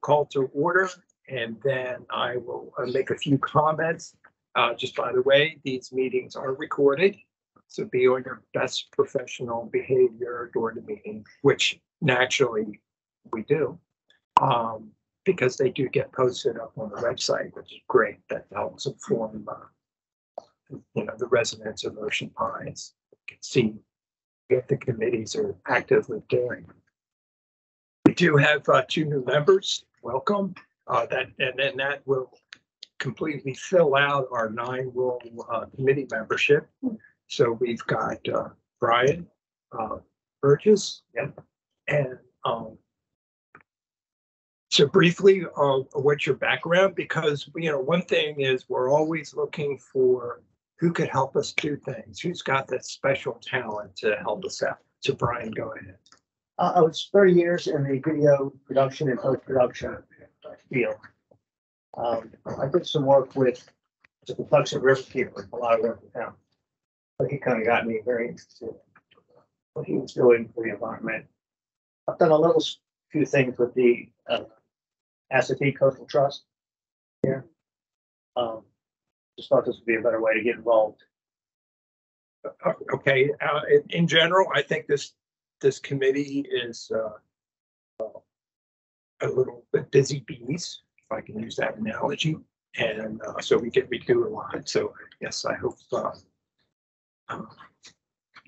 call to order, and then I will make a few comments. Just by the way, these meetings are recorded, so be on your best professional behavior during the meeting, which naturally we do, because they do get posted up on the website, which is great. That helps inform, the residents of Ocean Pines can see what the committees are actively doing. We do have 2 new members. Welcome. That will completely fill out our 9-role committee membership. So we've got Brian Burgess, and so briefly, what's your background? Because one thing is we're always looking for who could help us do things. Who's got that special talent to help us out? So Brian, go ahead. I was 30 years in the video production and post-production field. I did some work with the Patuxent Riverkeeper, a lot of work with him. But he kind of got me very interested in what he was doing for the environment. I've done a few things with the Assateague Coastal Trust here. Just thought this would be a better way to get involved. Okay. In general, I think this committee is a little bit busy bees, if I can use that analogy, and so we do a lot. So yes, I hope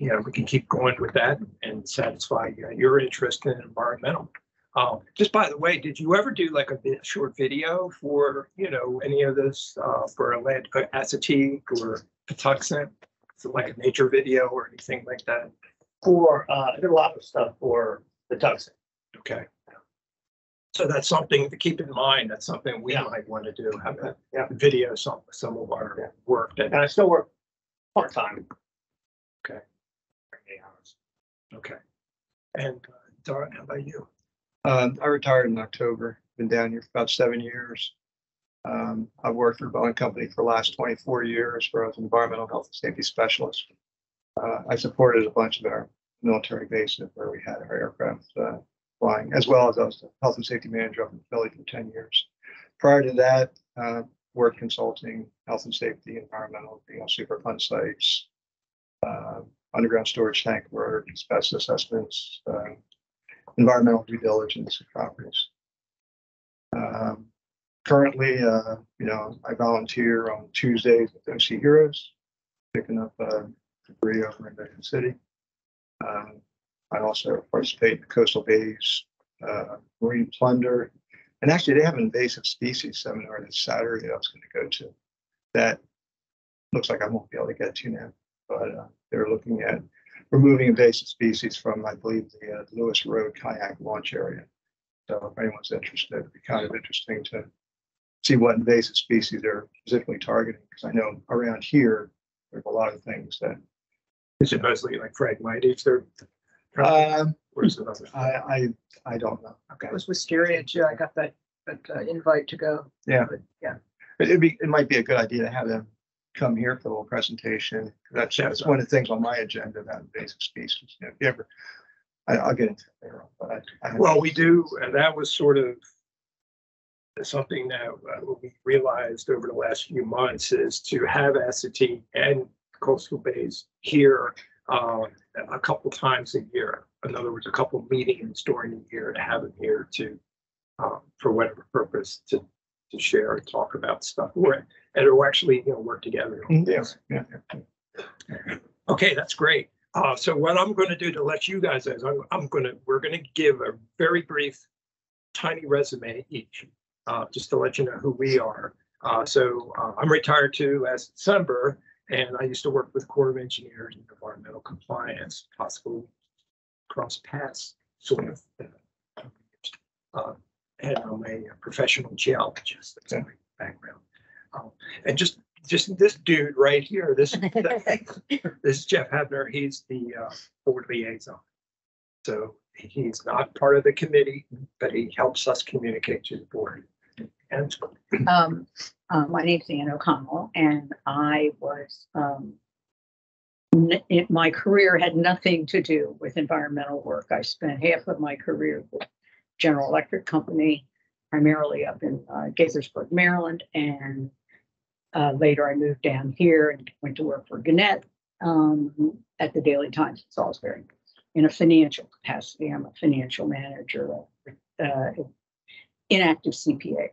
we can keep going with that and satisfy your interest in environmental. Just by the way, did you ever do like a short video for any of this for Assateague or Patuxent? So like a nature video or anything like that? I did a lot of stuff for Patuxent. Okay. So that's something to keep in mind. That's something we might want to do. Have a video some of our work. And I still work part-time. Okay. Okay. And Dara, how about you? I retired in October. Been down here for about 7 years. I've worked for Boeing Company for the last 24 years, where I was an environmental health and safety specialist. I supported a bunch of our military bases where we had our aircraft flying, as well as I was the health and safety manager up in Philly for 10 years. Prior to that, work consulting, health and safety, environmental, Superfund sites, underground storage tank work, asbestos assessments, environmental due diligence of properties. Currently, I volunteer on Tuesdays with OC Heroes, picking up debris over in Mission City. I also participate in the Coastal Bays Marine Plunder. And actually, they have an invasive species seminar this Saturday that I was going to go to. That looks like I won't be able to get to now, but they're looking at removing invasive species from, I believe, the Lewis Road kayak launch area. So if anyone's interested, it'd be kind of interesting to see what invasive species they're specifically targeting, because I know around here, there's a lot of things that. Is it mostly like Phragmites? Or is it other? I don't know. Okay. It was wisteria too. I got that invite to go. Yeah. But, yeah. It might be a good idea to have them come here for a little presentation. That's one of the things on my agenda about invasive species. If you ever, I'll get into it later on. But well, we do, and that was sort of something that we realized over the last few months is to have Assateague and Coastal Bays here a couple times a year. In other words, a couple meetings during the year to have them here to, for whatever purpose, to share and talk about stuff, and it'll actually work together. Yeah. Okay, that's great. So what I'm going to do to let you guys know is we're going to give a very brief, tiny resume each, just to let you know who we are. So I'm retired too last December, and I used to work with Corps of Engineers in environmental compliance, possibly cross paths, sort of. And I'm a professional geologist. That's my background. And just this dude right here, this is Jeff Hebner. He's the board liaison. So he's not part of the committee, but he helps us communicate to the board. And my name's Ann O'Connell, and I was my career had nothing to do with environmental work. I spent half of my career with General Electric Company, primarily up in Gaithersburg, Maryland, and later I moved down here and went to work for Gannett at the Daily Times in Salisbury in a financial capacity. I'm a financial manager, inactive CPA.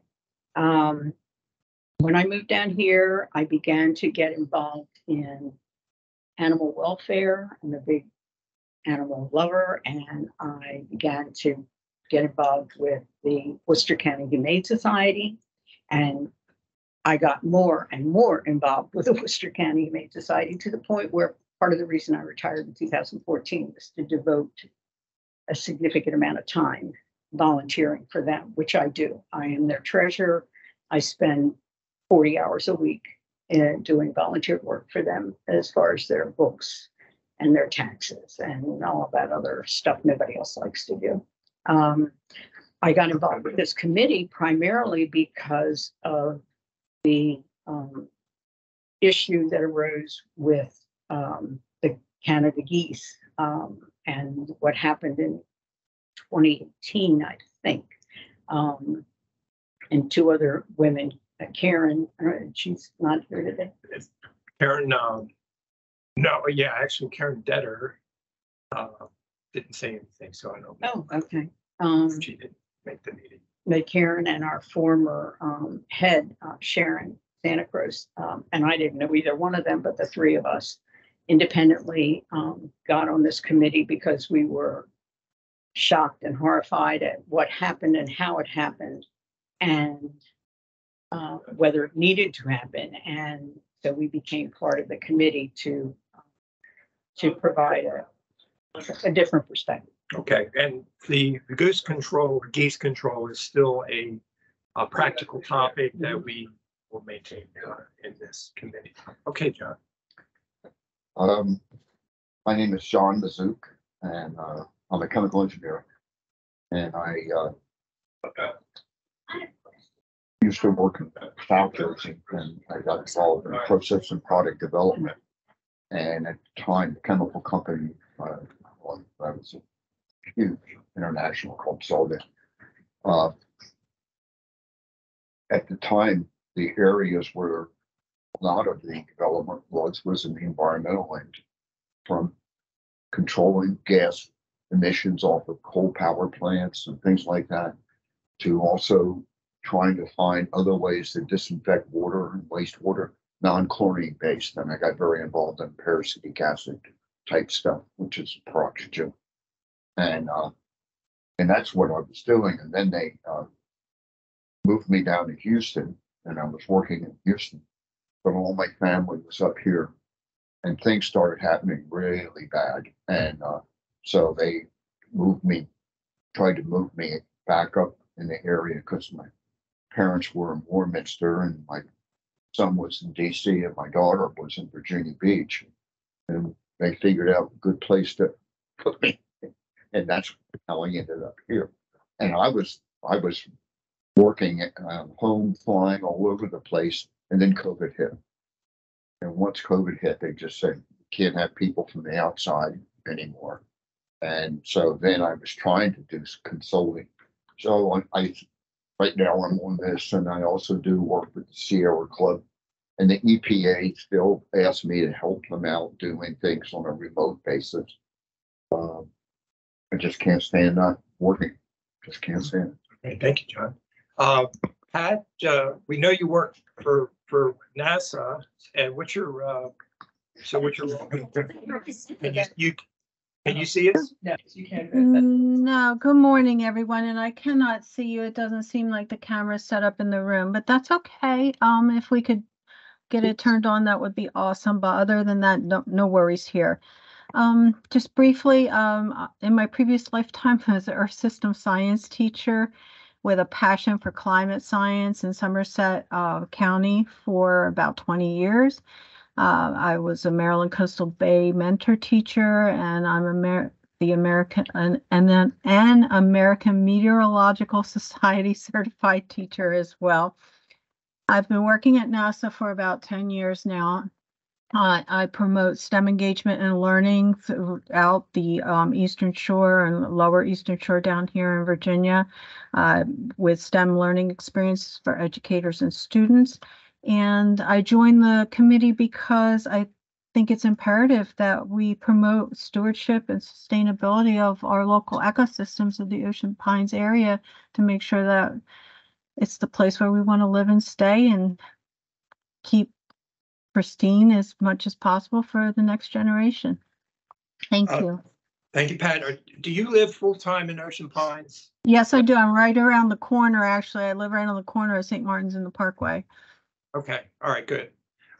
When I moved down here, I began to get involved in animal welfare. I'm a big animal lover, and I began to get involved with the Worcester County Humane Society, and I got more and more involved with the Worcester County Humane Society to the point where part of the reason I retired in 2014 was to devote a significant amount of time volunteering for them, which I do. I am their treasurer. I spend 40 hours a week in doing volunteer work for them as far as their books and their taxes and all that other stuff nobody else likes to do. I got involved with this committee primarily because of the issue that arose with the Canada geese and what happened in 2018, I think. And two other women, Karen, she's not here today. Karen, actually Karen Detter didn't say anything, so I don't know. Oh, okay. She didn't make the meeting. Karen and our former head, Sharon Santa Cruz, and I didn't know either one of them, but the three of us independently got on this committee because we were shocked and horrified at what happened and how it happened and whether it needed to happen. And so we became part of the committee to provide a different perspective. Okay, and the geese control is still a practical topic that we will maintain in this committee. Okay, John. My name is John Mazook, and I'm a chemical engineer, and I used to work in factories, and I got involved in process and product development. And at the time, the chemical company, that was a huge international called Solvay. At the time, the areas where a lot of the development was in the environmental end, from controlling gas emissions off of coal power plants and things like that, to also trying to find other ways to disinfect water and wastewater, non-chlorine based. And I got very involved in peracetic acid type stuff, which is peroxygen. And that's what I was doing. And then they moved me down to Houston, and I was working in Houston, but all my family was up here, and things started happening really bad. And so they tried to move me back up in the area because my parents were in Warminster, and my son was in DC, and my daughter was in Virginia Beach. And they figured out a good place to put me. And that's how I ended up here. And I was working at home, flying all over the place, and then COVID hit. And once COVID hit, they just said, you can't have people from the outside anymore. And so then I was trying to do consulting. So I right now I'm on this, and I also do work with the Sierra Club. And the EPA still asks me to help them out doing things on a remote basis. I just can't stand not working. Just can't stand it. Okay, thank you, John. Pat, we know you work for NASA, and what's your role? Can you see us? Yes, you can. No, good morning, everyone. And I cannot see you. It doesn't seem like the camera's set up in the room, but that's okay. If we could get it turned on, that would be awesome. But other than that, no worries here. Just briefly, in my previous lifetime, I was an Earth System Science teacher with a passion for climate science in Somerset County for about 20 years. I was a Maryland Coastal Bay mentor teacher, and I'm an American Meteorological Society certified teacher as well. I've been working at NASA for about 10 years now. I promote STEM engagement and learning throughout the Eastern Shore and Lower Eastern Shore down here in Virginia with STEM learning experiences for educators and students. And I joined the committee because I think it's imperative that we promote stewardship and sustainability of our local ecosystems of the Ocean Pines area to make sure that it's the place where we want to live and stay and keep pristine as much as possible for the next generation. Thank you. Thank you, Pat. Do you live full-time in Ocean Pines? Yes, I do. I'm right around the corner, actually. I live right on the corner of St. Martin's and the Parkway. Okay, all right, good.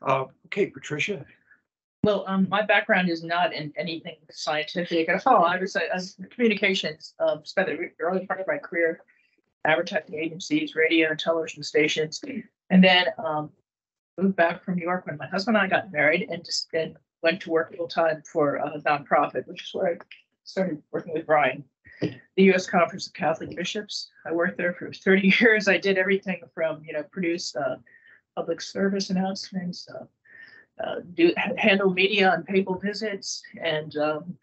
Okay, Patricia. Well, my background is not in anything scientific at all. I was communications, spent the early part of my career advertising agencies, radio and television stations, and then moved back from New York when my husband and I got married, and just then went to work full time for a nonprofit, which is where I started working with Brian, the U.S. Conference of Catholic Bishops. I worked there for 30 years. I did everything from produce public service announcements, handle media on papal visits, and on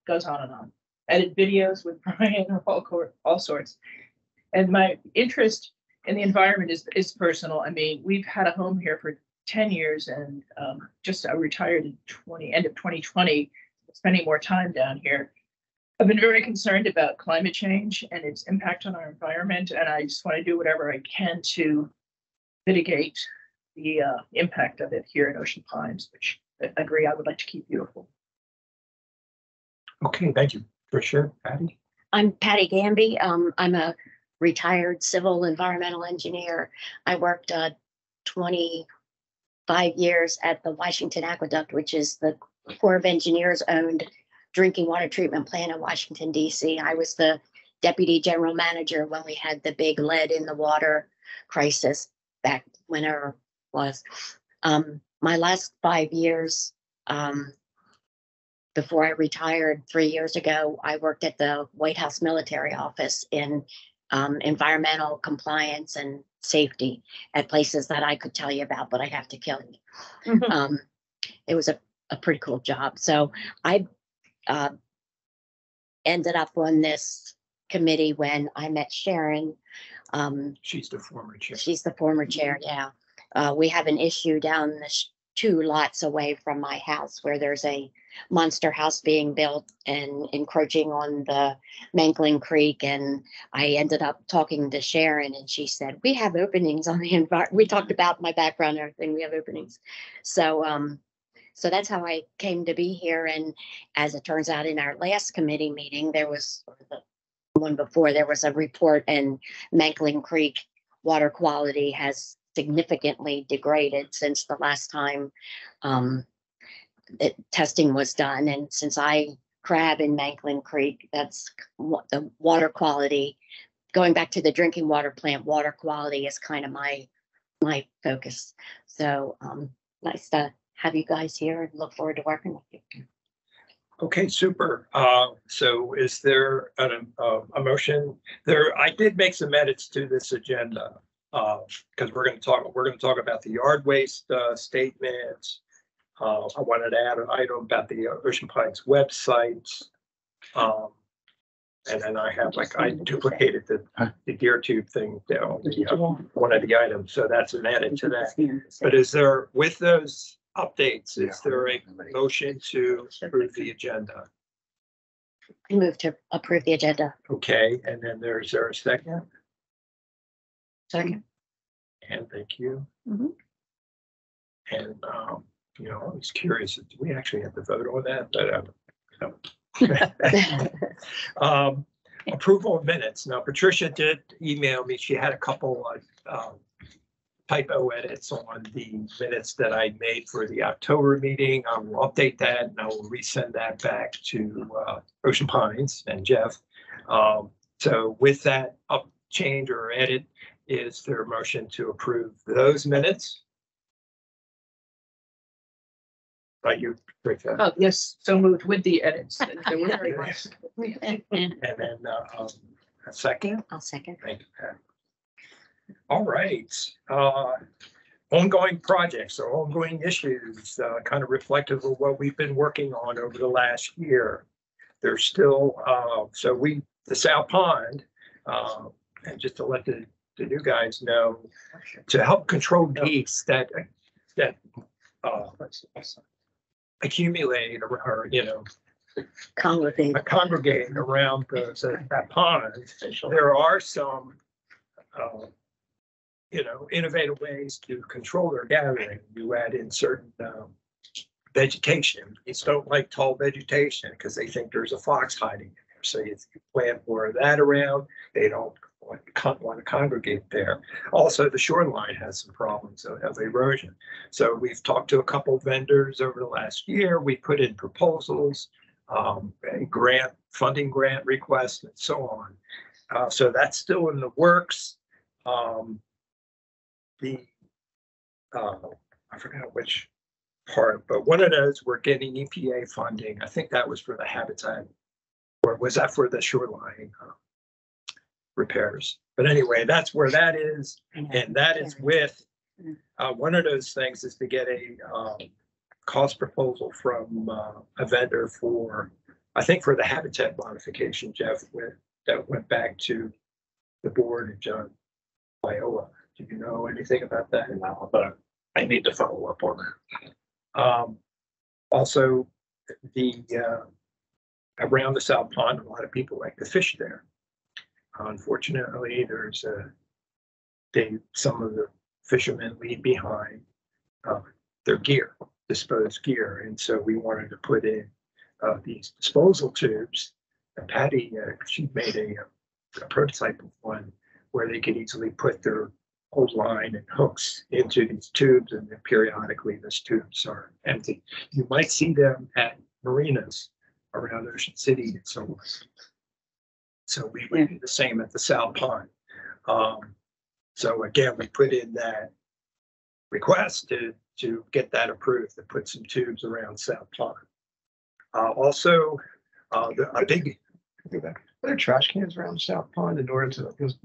goes on and on. Edit videos with Brian, all sorts. And my interest in the environment is personal. I mean, we've had a home here for 10 years, and I retired in end of 2020, spending more time down here. I've been very concerned about climate change and its impact on our environment, and I just want to do whatever I can to mitigate the impact of it here in Ocean Pines, which I agree I would like to keep beautiful. Okay, thank you. Patricia, Patty? I'm Patty Gamby. I'm a retired civil environmental engineer. I worked 25 years at the Washington Aqueduct, which is the Corps of Engineers owned drinking water treatment plant in Washington, D.C. I was the deputy general manager when we had the big lead in the water crisis back whenever it was. My last 5 years, before I retired 3 years ago, I worked at the White House Military Office in environmental compliance and safety at places that I could tell you about, but I have to kill you. It was a pretty cool job. So I ended up on this committee when I met Sharon. She's the former chair. She's the former chair, yeah. We have an issue down the 2 lots away from my house where there's a monster house being built and encroaching on the Mankling Creek. And I ended up talking to Sharon, and she said, we have openings on the environment. We talked about my background and everything. We have openings. So that's how I came to be here. And as it turns out, in our last committee meeting, there was the one before, there was a report, and Mankling Creek water quality has significantly degraded since the last time testing was done. And since I crab in Mankling Creek, that's what the water quality, going back to the drinking water plant, water quality is kind of my focus. So nice to have you guys here, and look forward to working with you. Okay, super. So is there a motion there? I did make some edits to this agenda because we're going to talk about the yard waste statements. I wanted to add an item about the Ocean Pines website. And then I duplicated the gear tube thing down one of the items. So that's an edit to that. But is there, with those updates, is there a motion to approve the agenda? I move to approve the agenda. Okay, and then is there a second? Second. And thank you. Mhm. And, I was curious, do we actually have to vote on that? But approval of minutes. Now, Patricia did email me. She had a couple of typo edits on the minutes that I made for the October meeting. I will update that, and I will resend that back to Ocean Pines and Jeff. So with that change or edit, is there a motion to approve those minutes? You, Patricia. Oh, yes, so moved with the edits. There were very much. And then a second. I'll second. Thank you, Pat. All right. ongoing projects or ongoing issues, kind of reflective of what we've been working on over the last year. There's still, the Sow Pond, and just to let the new guys know, to help control geese that accumulate or, congregate around that pond. There are some, innovative ways to control their gathering. You add in certain vegetation. Geese don't like tall vegetation because they think there's a fox hiding in there. So you plant more of that around. They don't want to congregate there. Also, the shoreline has some problems of erosion. So we've talked to a couple vendors over the last year. We put in proposals, funding grant requests, and so on. So that's still in the works. I forgot which part, but one of those we're getting EPA funding. I think that was for the habitat, or was that for the shoreline repairs? But anyway, that's where that is, and that is with one of those things is to get a cost proposal from a vendor for, I think, for the habitat modification, Jeff, that went back to the board and John Viola. Do you know anything about that? No, but I need to follow up on that. Also, around the South Pond, a lot of people like to fish there. Unfortunately, some of the fishermen leave behind their gear, disposed gear, and so we wanted to put in these disposal tubes. And Patty, she made a prototype of one where they could easily put their whole line and hooks into these tubes, and then periodically those tubes are empty. You might see them at marinas around Ocean City and so on. So we would do the same at the South Pond. So again, we put in that request to get that approved, to put some tubes around South Pond. Also, a big. Are there trash cans around South Pond in order to, because,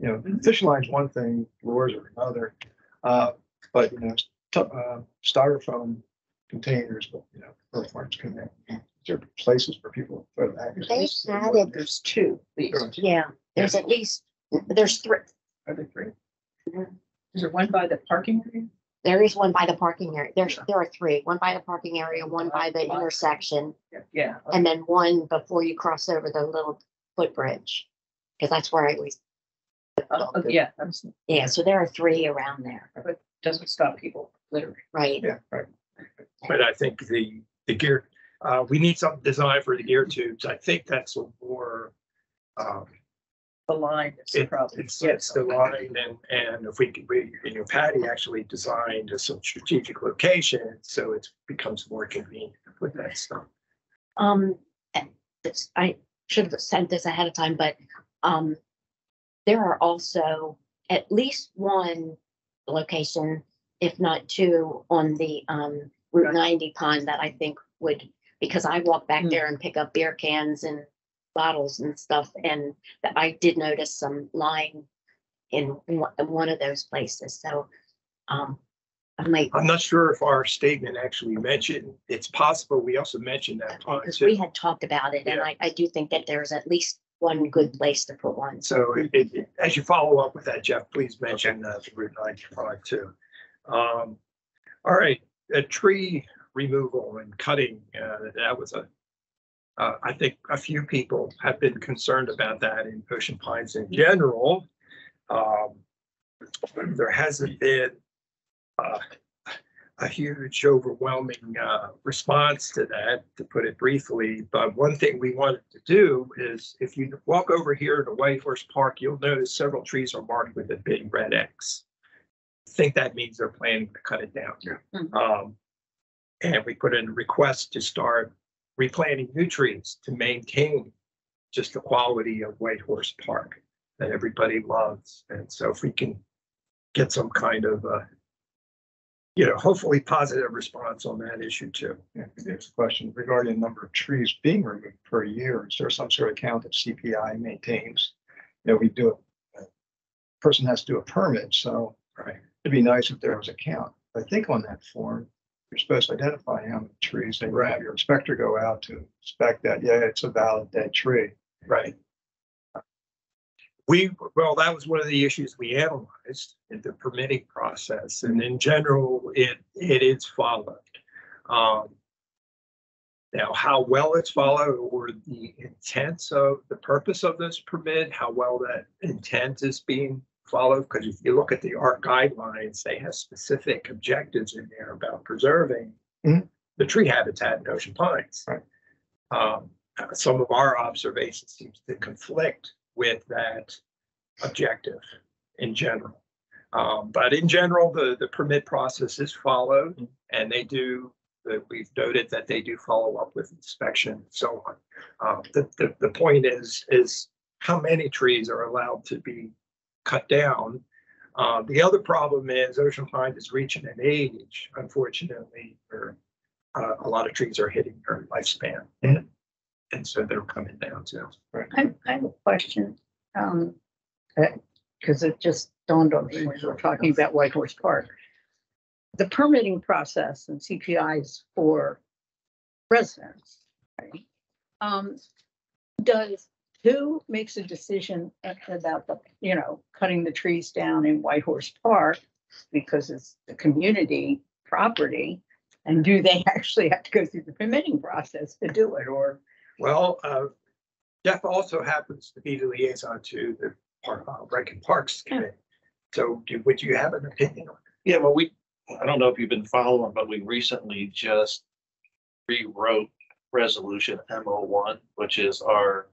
fishing line's one thing, lures are another. But, styrofoam containers, but, earthworms come in. Is there places for people to throw that? They had it. There's two. Yeah, there's at least, there's three. Are there three? Is there one by the parking area? There is one by the parking area. There are three. One by the parking area, one by the intersection, Yeah. and then one before you cross over the little footbridge. Because that's where I always. Yeah. Yeah, so there are three around there. But doesn't stop people littering. Right. Yeah, right. But I think the gear, we need some design for the gear tubes. I think that's a more, The line is the problem. it's the line, and if we Patty actually designed some strategic location, so it becomes more convenient to put that stuff. I should have sent this ahead of time, but there are also at least one location, if not two, on the Route 90 pond that I think would, because I walk back there and pick up beer cans and bottles and stuff, and I did notice some lying in one of those places. So I'm not sure if our statement actually mentioned, it's possible we also mentioned that pond because too. we had talked about it, and I do think that there's at least one good place to put one. So as you follow up with that, Jeff, please mention the Route 95 too. All right, tree removal and cutting, that was I think a few people have been concerned about that in Ocean Pines in general. There hasn't been a huge, overwhelming response to that, to put it briefly. But one thing we wanted to do is, if you walk over here to White Horse Park, you'll notice several trees are marked with a big red X. I think that means they're planning to cut it down. And we put in a request to start replanting new trees to maintain just the quality of White Horse Park that everybody loves. And so if we can get some kind of hopefully positive response on that issue too. Yeah, there's a question regarding the number of trees being removed per year. Is there some sort of count that CPI maintains? We do it. Person has to do a permit, so Right. it'd be nice if there was a count. I think on that form, you're supposed to identify how many trees and you have your inspector go out to inspect that. Yeah, it's a valid dead tree. Right. Well, that was one of the issues we analyzed in the permitting process, and in general, it is followed. Now, how well it's followed or the intent of the purpose of this permit, how well that intent is being followed, because if you look at the ARC guidelines, they have specific objectives in there about preserving the tree habitat in Ocean Pines. Right. Some of our observations seems to conflict with that objective in general. But in general, the permit process is followed, and they do. We've noted that they do follow up with inspection and so on. The point is how many trees are allowed to be cut down. The other problem is Ocean Pines is reaching an age, unfortunately, where a lot of trees are hitting their lifespan, and so they're coming down too. I have a question, because it just dawned on me when we were talking about White Horse Park. The permitting process and CPIs for residents, right? Who makes a decision about cutting the trees down in White Horse Park because it's the community property? And do they actually have to go through the permitting process to do it, or? Well, Jeff also happens to be the liaison to the Rec and Parks Committee. So would you have an opinion on it? Yeah, well, I don't know if you've been following, but we recently just rewrote resolution M01, which is our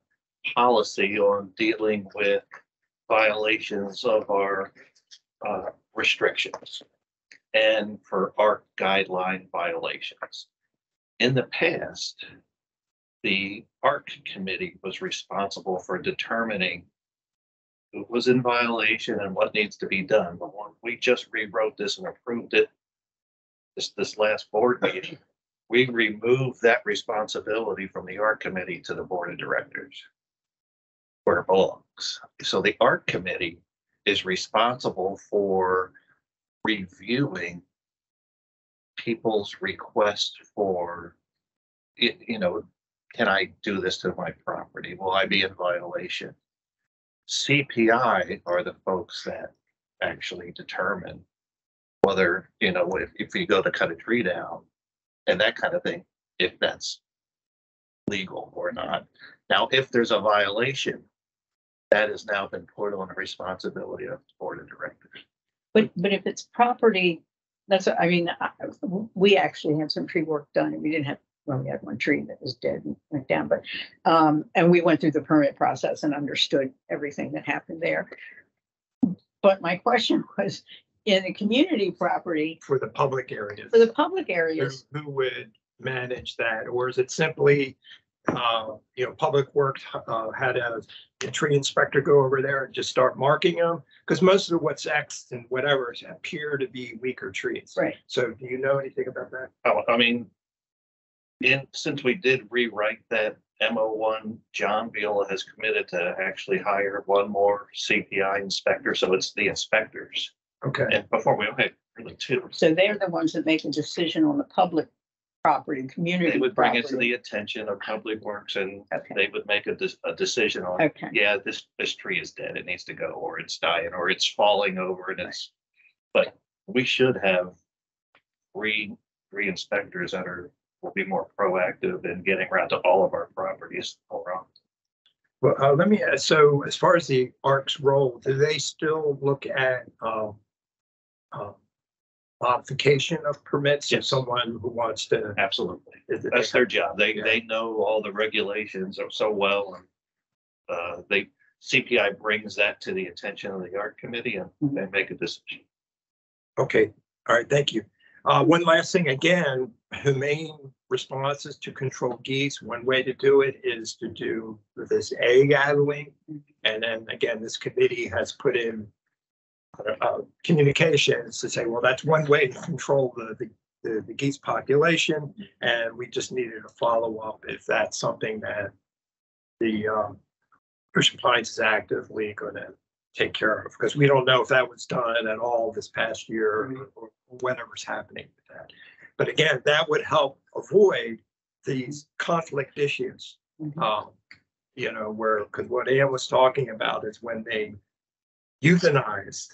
policy on dealing with violations of our restrictions and for ARC guideline violations. In the past, the ARC committee was responsible for determining who was in violation and what needs to be done. But when we just rewrote this and approved it this last board meeting, we removed that responsibility from the ARC committee to the board of directors where it belongs. So the ARC committee is responsible for reviewing people's requests for, can I do this to my property? Will I be in violation? CPI are the folks that actually determine whether, if you go to cut a tree down and that kind of thing, if that's legal or not. Now, if there's a violation, that has now been put on the responsibility of the board of directors. But if it's property, we actually had some tree work done, and we didn't have, well, we had one tree that was dead and went down, but, and we went through the permit process and understood everything that happened there. But my question was, in the community property, For the public areas, for the public areas, who would manage that? Or is it simply, Public Works had a tree inspector go over there and just start marking them? Because most of what's Xed and whatever appear to be weaker trees. right? So do you know anything about that? Oh, I mean, since we did rewrite that M01, John Viola has committed to actually hire one more CPI inspector. So it's the inspectors. Okay. And before we had really two. So they're the ones that make a decision on the public property, community. They would bring it to property. the attention of Public Works and Okay. they would make a decision on, Okay. yeah, this tree is dead, it needs to go, or it's dying, or it's falling over and but we should have three inspectors that will be more proactive in getting around to all of our properties around. Well, let me ask, so as far as the ARC's role, do they still look at modification of permits? If Yes. someone who wants to, Absolutely. That's their job. They know all the regulations so well. And CPI brings that to the attention of the ARC committee and they make a decision. okay, all right, thank you. One last thing, again, humane responses to control geese. One way to do it is to do this egg addling. And then again, this committee has put in communications to say, well, that's one way to control the geese population. And we just needed a follow-up if that's something that the Ocean Pines is actively going to take care of, because we don't know if that was done at all this past year or whatever's happening with that. But again, that would help avoid these conflict issues. You know, where, because what Ann was talking about is when they euthanized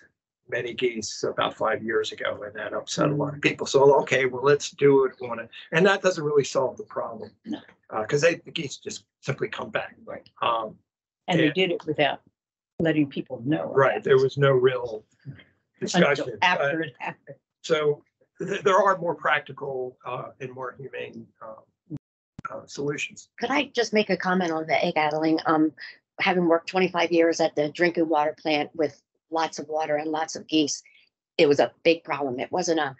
many geese about 5 years ago, and that upset a lot of people. So, okay, well, let's do it on it. And that doesn't really solve the problem. No. Because the geese just simply come back. Right. Um, And they Yeah. did it without letting people know. right. There was no real Until discussion. after it happened. So there are more practical and more humane solutions. Could I just make a comment on the egg addling? Having worked 25 years at the drinking water plant with lots of water and lots of geese, it was a big problem. It wasn't a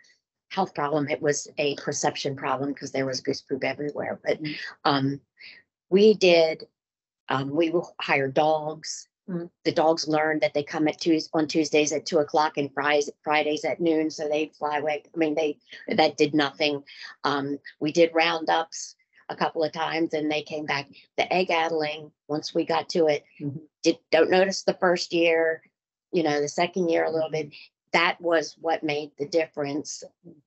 health problem. It was a perception problem because there was goose poop everywhere. But we will hire dogs. The dogs learned that they come on Tuesdays at 2:00 and Fridays at noon. So they fly away. I mean, that did nothing. We did roundups a couple of times and they came back. The egg addling, once we got to it, don't notice the first year, the second year a little bit. That was what made the difference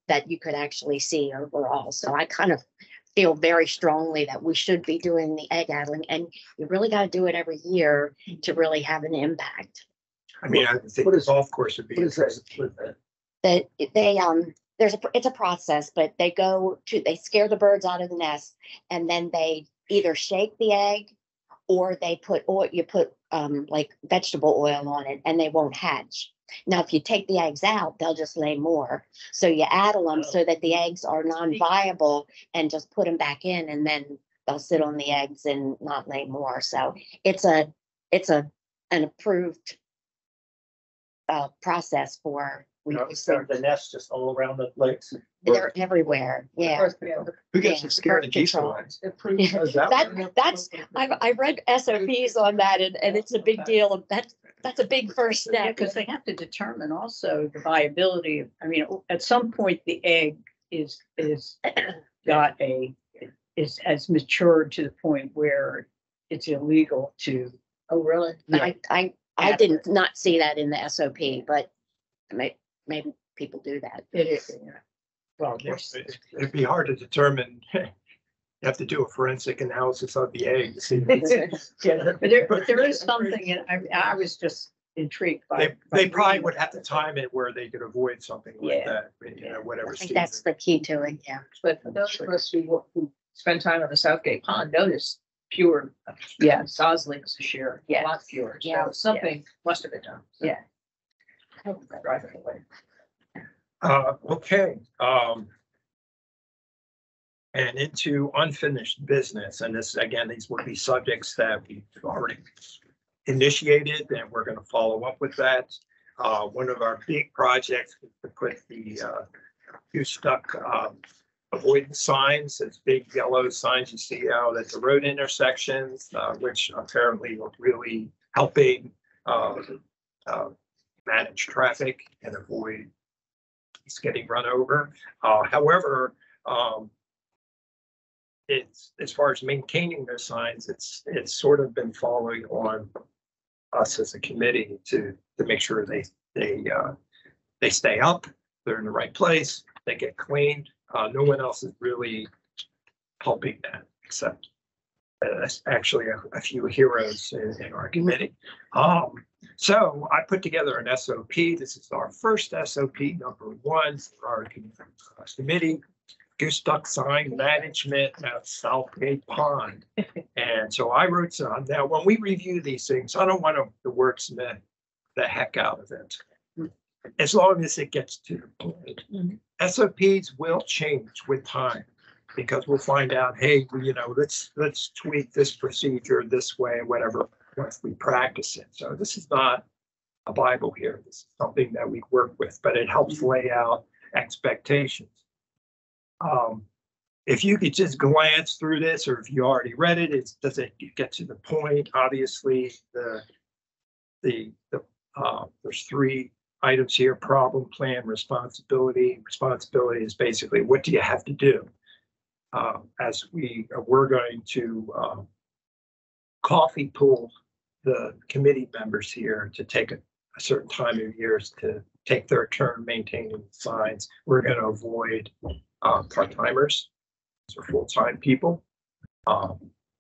that you could actually see overall. So I kind of feel very strongly that we should be doing the egg addling, and you really got to do it every year to really have an impact. I mean, I think What the is- golf course would be. What is that? That they it's a process, but they scare the birds out of the nest, and then they either shake the egg or they put oil. You put like vegetable oil on it, and they won't hatch. Now, if you take the eggs out, they'll just lay more. So you addle them so that the eggs are non-viable, and just put them back in, and then they'll sit on the eggs and not lay more. So it's an approved process for. The nest just all around the lakes. They're everywhere. Yeah. Who gets Yeah, to scare the birth geese control. away? That's I read SOPs on that, and it's a big deal. That's a big first Yeah, step. because they have to determine also the viability of, I mean, at some point the egg is has matured to the point where it's illegal to. Oh, really? Yeah. I did not see that in the SOP, but maybe people do that. It is. Yeah. Well, Yeah, there's- it'd be hard to determine. You have to do a forensic analysis of the egg to see. yeah, but there is something, and I was just intrigued by. They probably would have to time it where they could avoid something like Yeah. that, whatever. I think that's the key to it. Yeah. But for those of us who spend time on the Southgate Pond, notice fewer soslings this year, a lot fewer. Yeah. So something must have been done. Yeah. Drive it away. Okay, and into unfinished business, and this, again, these would be subjects that we've already initiated, and we're gonna follow up with that. One of our big projects is to put the goose duck avoidance signs, it's big yellow signs you see out at the road intersections, which apparently are really helping manage traffic and avoid geese getting run over. However, it's, as far as maintaining those signs, it's sort of been following on us as a committee to make sure they stay up, they're in the right place, they get cleaned. No one else is really helping that except actually a few heroes in our committee. So I put together an SOP. This is our first SOP, number 1 for our committee. Goose duck sign management at Southgate Pond. And so I wrote some. Now, when we review these things, I don't want to wordsmith the heck out of it, as long as it gets to the point. SOPs will change with time because we'll find out, hey, let's tweak this procedure this way, whatever, once we practice it. So this is not a Bible here. This is something that we work with, but it helps lay out expectations. If you could just glance through this, or if you already read it, does it get to the point? Obviously, there's 3 items here: problem, plan, responsibility. Responsibility is basically what do you have to do? As we're going to coffee pool the committee members here to take a certain time of years to take their turn maintaining signs. We're going to avoid part-timers or full-time people,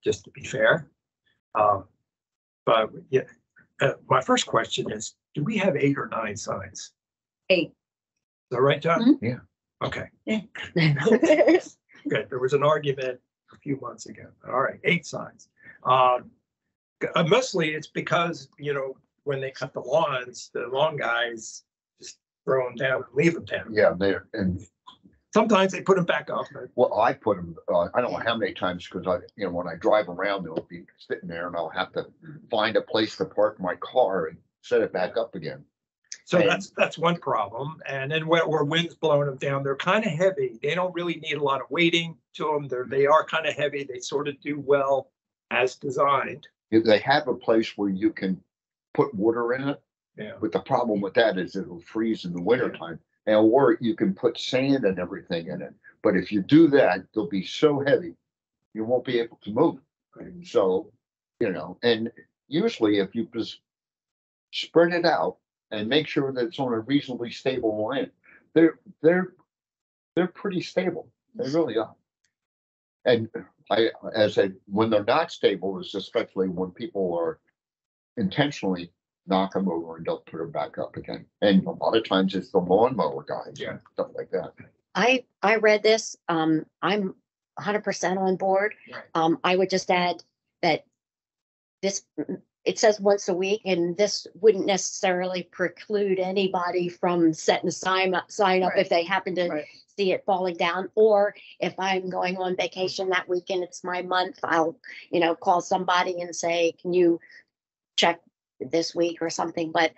just to be fair. But yeah, my first question is, do we have 8 or 9 signs? 8. Is that right, John? Yeah. Okay, Yeah. good. There was an argument a few months ago. All right, 8 signs. Mostly it's because, you know, when they cut the lawns, the lawn guys just throw them down and leave them down. Yeah, they're, and Sometimes they put them back up. well, I put them, I don't know how many times, because I, you know, when I drive around, they'll be sitting there and I'll have to find a place to park my car and set it back up again. So that's one problem. And then where wind's blowing them down, they're kind of heavy. They don't really need a lot of weighting to them. They are kind of heavy. They sort of do well as designed. If they have a place where you can put water in it, Yeah. but the problem with that is it'll freeze in the wintertime. And or you can put sand and everything in it. But if you do that, they'll be so heavy, you won't be able to move. So, you know, and usually if you just spread it out and make sure that it's on a reasonably stable line, they're pretty stable. They really are. And when they're not stable, is especially when people are intentionally knock them over and don't put them back up again. And a lot of times it's the lawnmower guys, Yeah. stuff like that. I read this. I'm 100% on board. Right. I would just add that it says once a week, and this wouldn't necessarily preclude anybody from setting a sign up Right. if they happen to Right. see it falling down, or if I'm going on vacation that weekend, it's my month, I'll, call somebody and say, can you check this week or something? But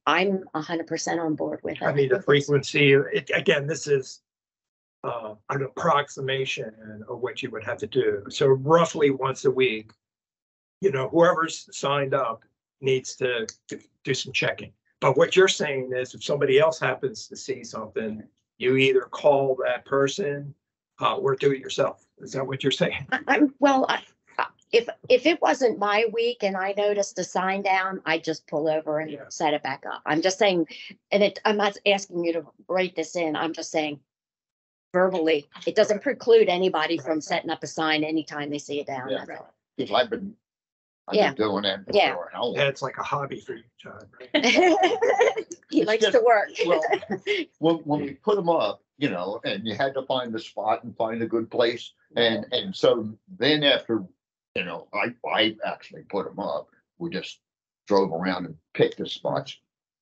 I'm 100% on board with it. I mean, the frequency, again, this is an approximation of what you would have to do. So roughly once a week, whoever's signed up needs to do some checking. But what you're saying is if somebody else happens to see something, you either call that person or do it yourself. Is that what you're saying? If it wasn't my week and I noticed a sign down, I just pull over and Yeah. set it back up. I'm just saying, I'm not asking you to write this in. I'm just saying verbally, it doesn't preclude anybody from setting up a sign anytime they see it down. Yeah. That's all. Because I've been Yeah. doing that Yeah. before. How long? Yeah, it's like a hobby for you, John. Right? He It's likes just- to work. Well, when we put them up, and you had to find the spot and find a good place. And so then after, I actually put them up. We just drove around and picked the spots.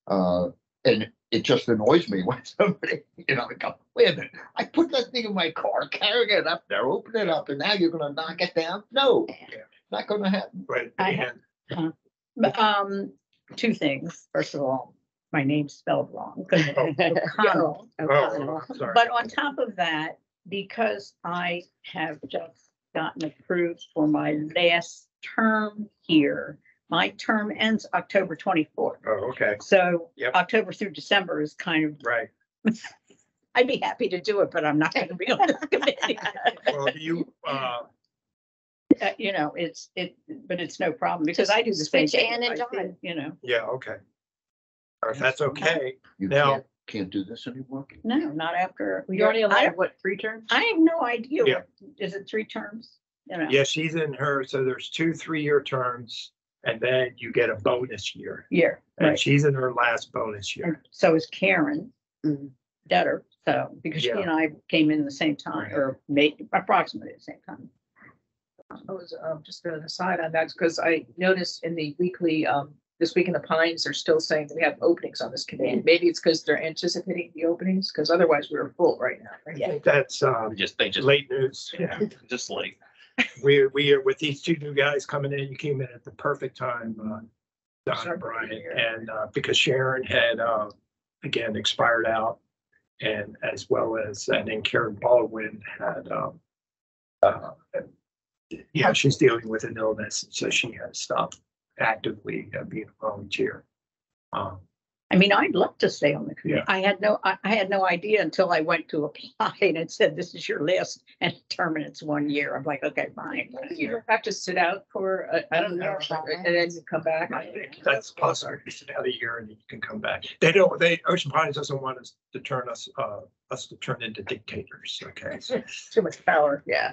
And it just annoys me when somebody, go, wait a minute, I put that thing in my car, carrying it up there, open it up, and now you're gonna knock it down? No, not gonna happen. But I and But, 2 things. First of all, my name's spelled wrong. O'Connell. oh, sorry. But on top of that, because I have just gotten approved for my last term here, my term ends October 24th. Oh, okay. So Yep. October through December is kind of, Right. I'd be happy to do it, but I'm not going to be on this committee. Well, you, But it's no problem because I do the same Switch thing. Ann and I John. see, yeah, okay. Or if that's okay, You Now- can't do this anymore? No, not after. You're only I allowed, don't- what, 3 terms? I have no idea. Yeah. Is it 3 terms? yeah, she's in her, so there's 2 3-year terms, and then you get a bonus year. Year, And right. she's in her last bonus year. And so is Karen Mhm. Detter. So, because she Yeah. and I came in the same time or made approximately the same time. I was just an aside on that because I noticed in the weekly, this week in the Pines, they're still saying that we have openings on this committee. Maybe it's because they're anticipating the openings, because otherwise we're full right now. Right? I think that's They just late news. Yeah. just late. We are with these 2 new guys coming in, you came in at the perfect time, Don Sorry. and Brian, and because Sharon had again expired out, and as well as, and then Karen Baldwin had she's dealing with an illness, so she had stopped actively being a volunteer. I mean, I'd love to stay on the committee. I had no idea until I went to apply and it said, this is your list and term and it's 1 year. I'm like, okay, fine. You don't have to sit out for, I don't know, and then you come back. I think that's possible. You sit out a year and you can come back. Ocean Pines doesn't want us to turn into dictators, okay? Too much power, yeah.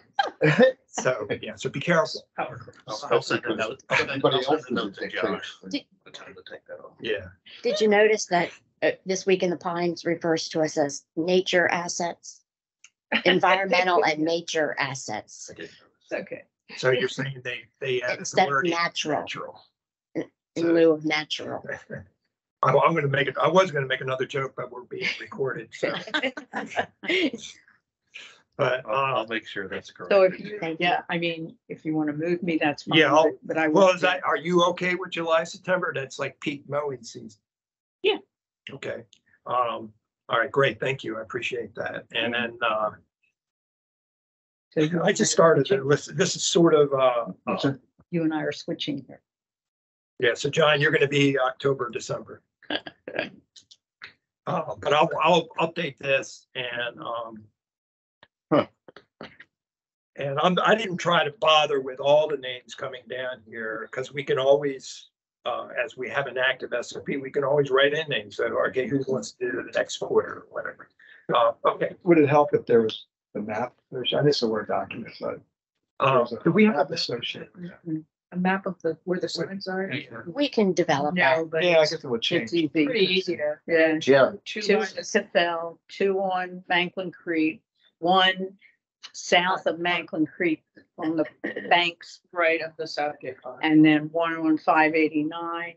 So be careful. Power. I'll send a note. Everybody I'll send else a note to is Josh. dictators. The time to take that off. Yeah. Did you notice that this week in the Pines refers to us as nature assets? Environmental and nature assets I didn't notice. Okay. So you're saying they added the instead of word natural, in So- lieu of natural. I'm gonna make it, I was gonna make another joke, but we're being recorded, so, but, I'll make sure that's correct. So if you, Thank you. yeah, I mean, if you want to move me, that's fine. Yeah, But I well, will. are you okay with July, September? That's like peak mowing season. Yeah. Okay, all right, great, thank you, I appreciate that, and then, I just started, this is sort of, You and I are switching here. yeah, so John, you're gonna be October, December. But I'll update this and, and I didn't try to bother with all the names coming down here, because we can always, as we have an active SOP, we can always write in names, so, okay, who wants to do the next quarter or whatever. Okay, Would it help if there was the map? There's, this is a Word document, but. there's a do we have map a associated? A map of where the signs are? We can develop that. No, but Yeah, I it's guess it would change. It's easy. pretty easy to. Yeah. Yeah. Two Two lines. Sifel, 2 on Manklin Creek, 1 south of Manklin Creek on the banks, Right of the Southgate Pond. and then 1 on 589. And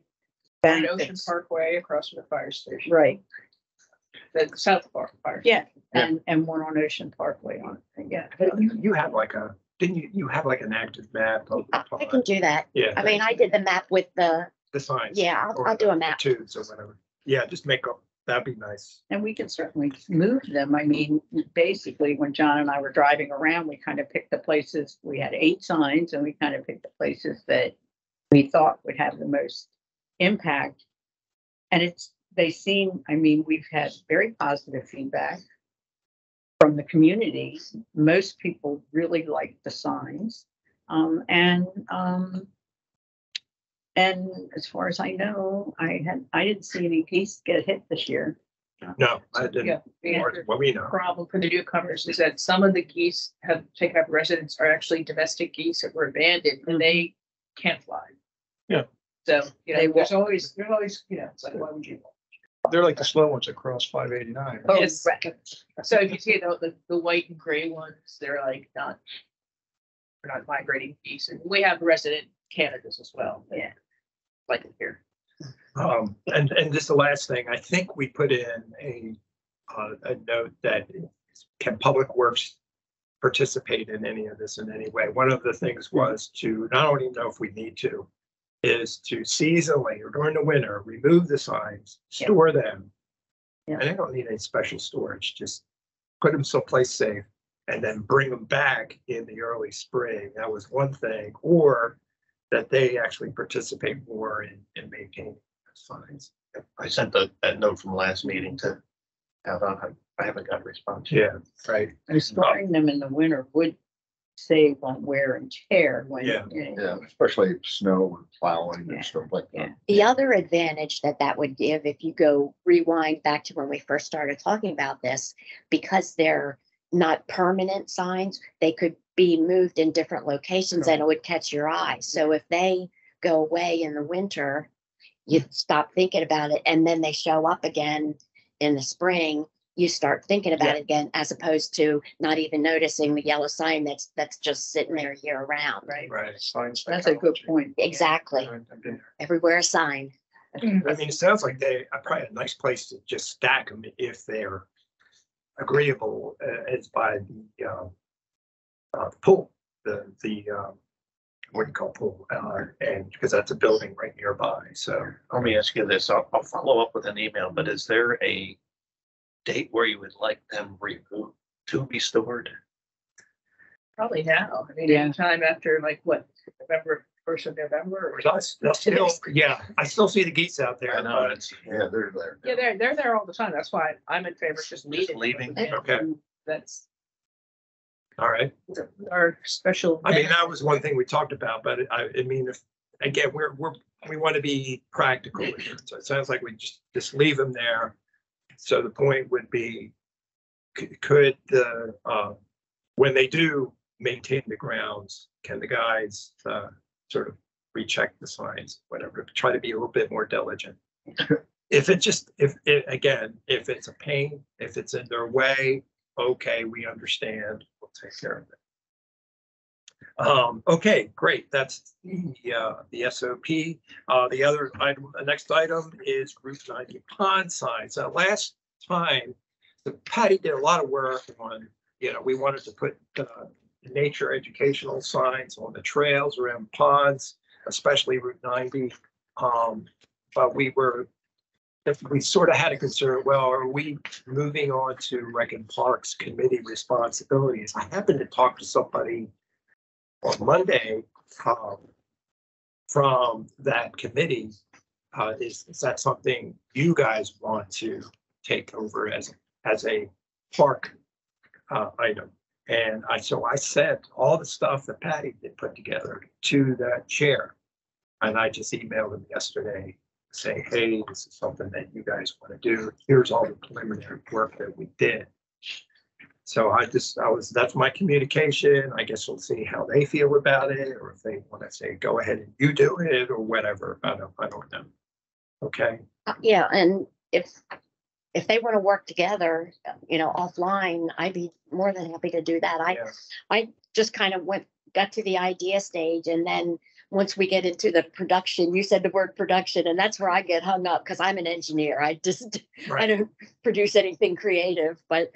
bank Ocean that's- Parkway across from the fire station. Right, The South Park Fire. yeah, and 1 on Ocean Parkway on, it, yeah. But you have like didn't you have like an active map of the I can do that. Yeah. I mean, I did the map with the, The signs. yeah, or I'll do a the map. Tubes or whatever. Yeah, just make up, that'd be nice. And we can certainly move them. I mean, basically, when John and I were driving around, we kind of picked the places, we had 8 signs and we kind of picked the places that we thought would have the most impact. And they seem, I mean, we've had very positive feedback from the community. Most people really like the signs. And as far as I know, I didn't see any geese get hit this year. No, I didn't. Yeah, the Or what we know. problem for the newcomers is that some of the geese have taken up residence are actually domestic geese that were abandoned and they can't fly. Yeah. So, They there's always, it's like, why would you? They're like the slow ones that cross 589. Oh, Yes. right. So if you see the white and gray ones, they're not migrating geese. And we have resident Canada's as well. Yeah. Like it here. And just the last thing, I think we put in a note that can Public Works participate in any of this in any way? One of the things was to, not only know if we need to, is to seasonally or during the winter, remove the signs, Yeah. store them. Yeah. And they don't need any special storage, just put them someplace safe and then bring them back in the early spring. That was one thing, or that they actually participate more in maintaining signs. I sent that note from last meeting to have on. I haven't got a response. Yeah, right. And storing them in the winter would save on wear and tear when. Yeah. Yeah, especially snow and plowing Yeah, and stuff like yeah. that. The other advantage that would give, if you go rewind back to when we first started talking about this, because they're not permanent signs, they could be moved in different locations and it would catch your eye. So if they go away in the winter, you stop thinking about it and then they show up again in the spring, you start thinking about it again, as opposed to not even noticing the yellow sign that's just sitting there year round. Right. Right. Signs. That's a good point. Exactly. I've been there. Everywhere a sign. I mean, it sounds like they are probably a nice place to just stack them if they're agreeable, as by the pool, the what do you call pool? And because that's a building right nearby, so. Let me ask you this. I'll follow up with an email, but is there a date where you would like them removed to be stored? Probably now. I mean, Yeah. anytime after November 1st of November. Or I still, yeah, I still see the geese out there. I know, but- it's Yeah, they're there. Yeah, they're there all the time. That's why I'm in favor of just leaving. leaving. Okay. That's All right. our special. I mean, that was one thing we talked about, but I mean, if, again, we want to be practical here. So it sounds like we just leave them there. So the point would be, could the, when they do maintain the grounds, can the guys, sort of recheck the signs, whatever, try to be a little bit more diligent? If if it's a pain, if it's in their way, okay, we understand, we'll take care of it. Okay, great. That's the SOP. The other item, the next item is Route 90 pond signs. Last time, Patty did a lot of work on, we wanted to put nature educational signs on the trails around ponds, especially Route 90. But we sort of had a concern, well, are we moving on to Rec and Parks Committee responsibilities? I happened to talk to somebody on Monday from that committee. Is that something you guys want to take over as a park item? And so I sent all the stuff that Patty did put together to the chair. And I just emailed him yesterday saying, hey, this is something that you guys want to do. Here's all the preliminary work that we did. So that's my communication. I guess we'll see how they feel about it, or if they want to say, go ahead and you do it, or whatever. I don't know. Okay. Yeah, and if they want to work together, offline, I'd be more than happy to do that. Yeah. I just kind of got to the idea stage, and then once we get into the production, you said the word production, and that's where I get hung up because I'm an engineer. I Right. don't produce anything creative, but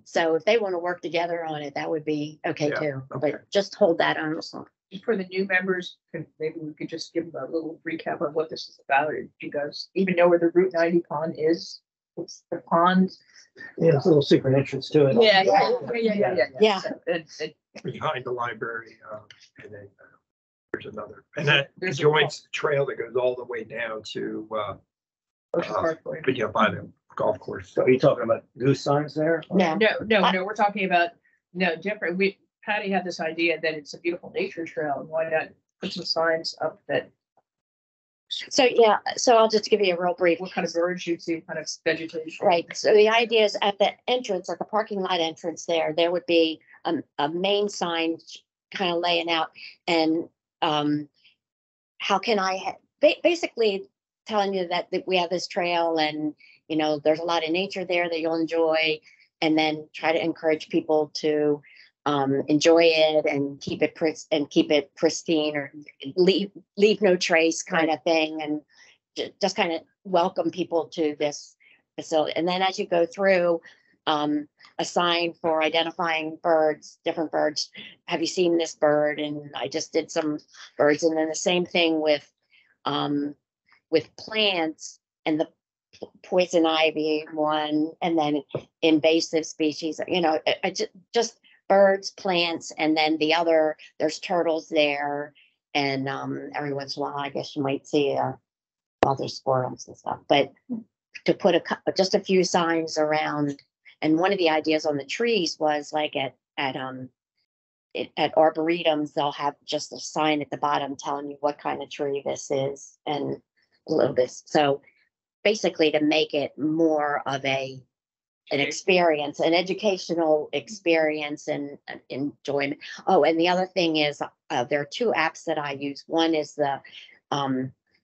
so if they want to work together on it, that would be okay Yeah, too. okay. But just hold that on. For the new members, maybe we could just give them a little recap of what this is about. Do you guys even know where the Route 90 pond is? It's the pond. Yeah, there's a little secret entrance to it. Yeah. So Behind the library, and then there's another, and that There's a- joins the trail that goes all the way down to Ocean Parkway. by the golf course. So are you talking about goose signs there? No. No, we're talking about, different. Patty had this idea that it's a beautiful nature trail, and why not put some signs up that, So I'll just give you a real brief. what kind of birds you see, kind of vegetation. Right, so the idea is at the entrance, at the parking lot entrance there would be a main sign kind of laying out, and how can I basically telling you that we have this trail, and there's a lot of nature there that you'll enjoy, and then try to encourage people to enjoy it and keep it pristine, or leave no trace kind of thing, and just kind of welcome people to this facility. And then as you go through, a sign for identifying birds, different birds. Have you seen this bird? And I just did some birds, and then the same thing with plants, and the poison ivy one, and then invasive species. I just birds, plants, and then the other, there's turtles there, and every once in a while, I guess you might see other squirrels and stuff. But to put just a few signs around, and one of the ideas on the trees was like at arboretums, they'll have just a sign at the bottom telling you what kind of tree this is, and a little bit. So basically, to make it more of an experience, an educational experience, and enjoyment. Oh, and the other thing is, there are two apps that I use. One is the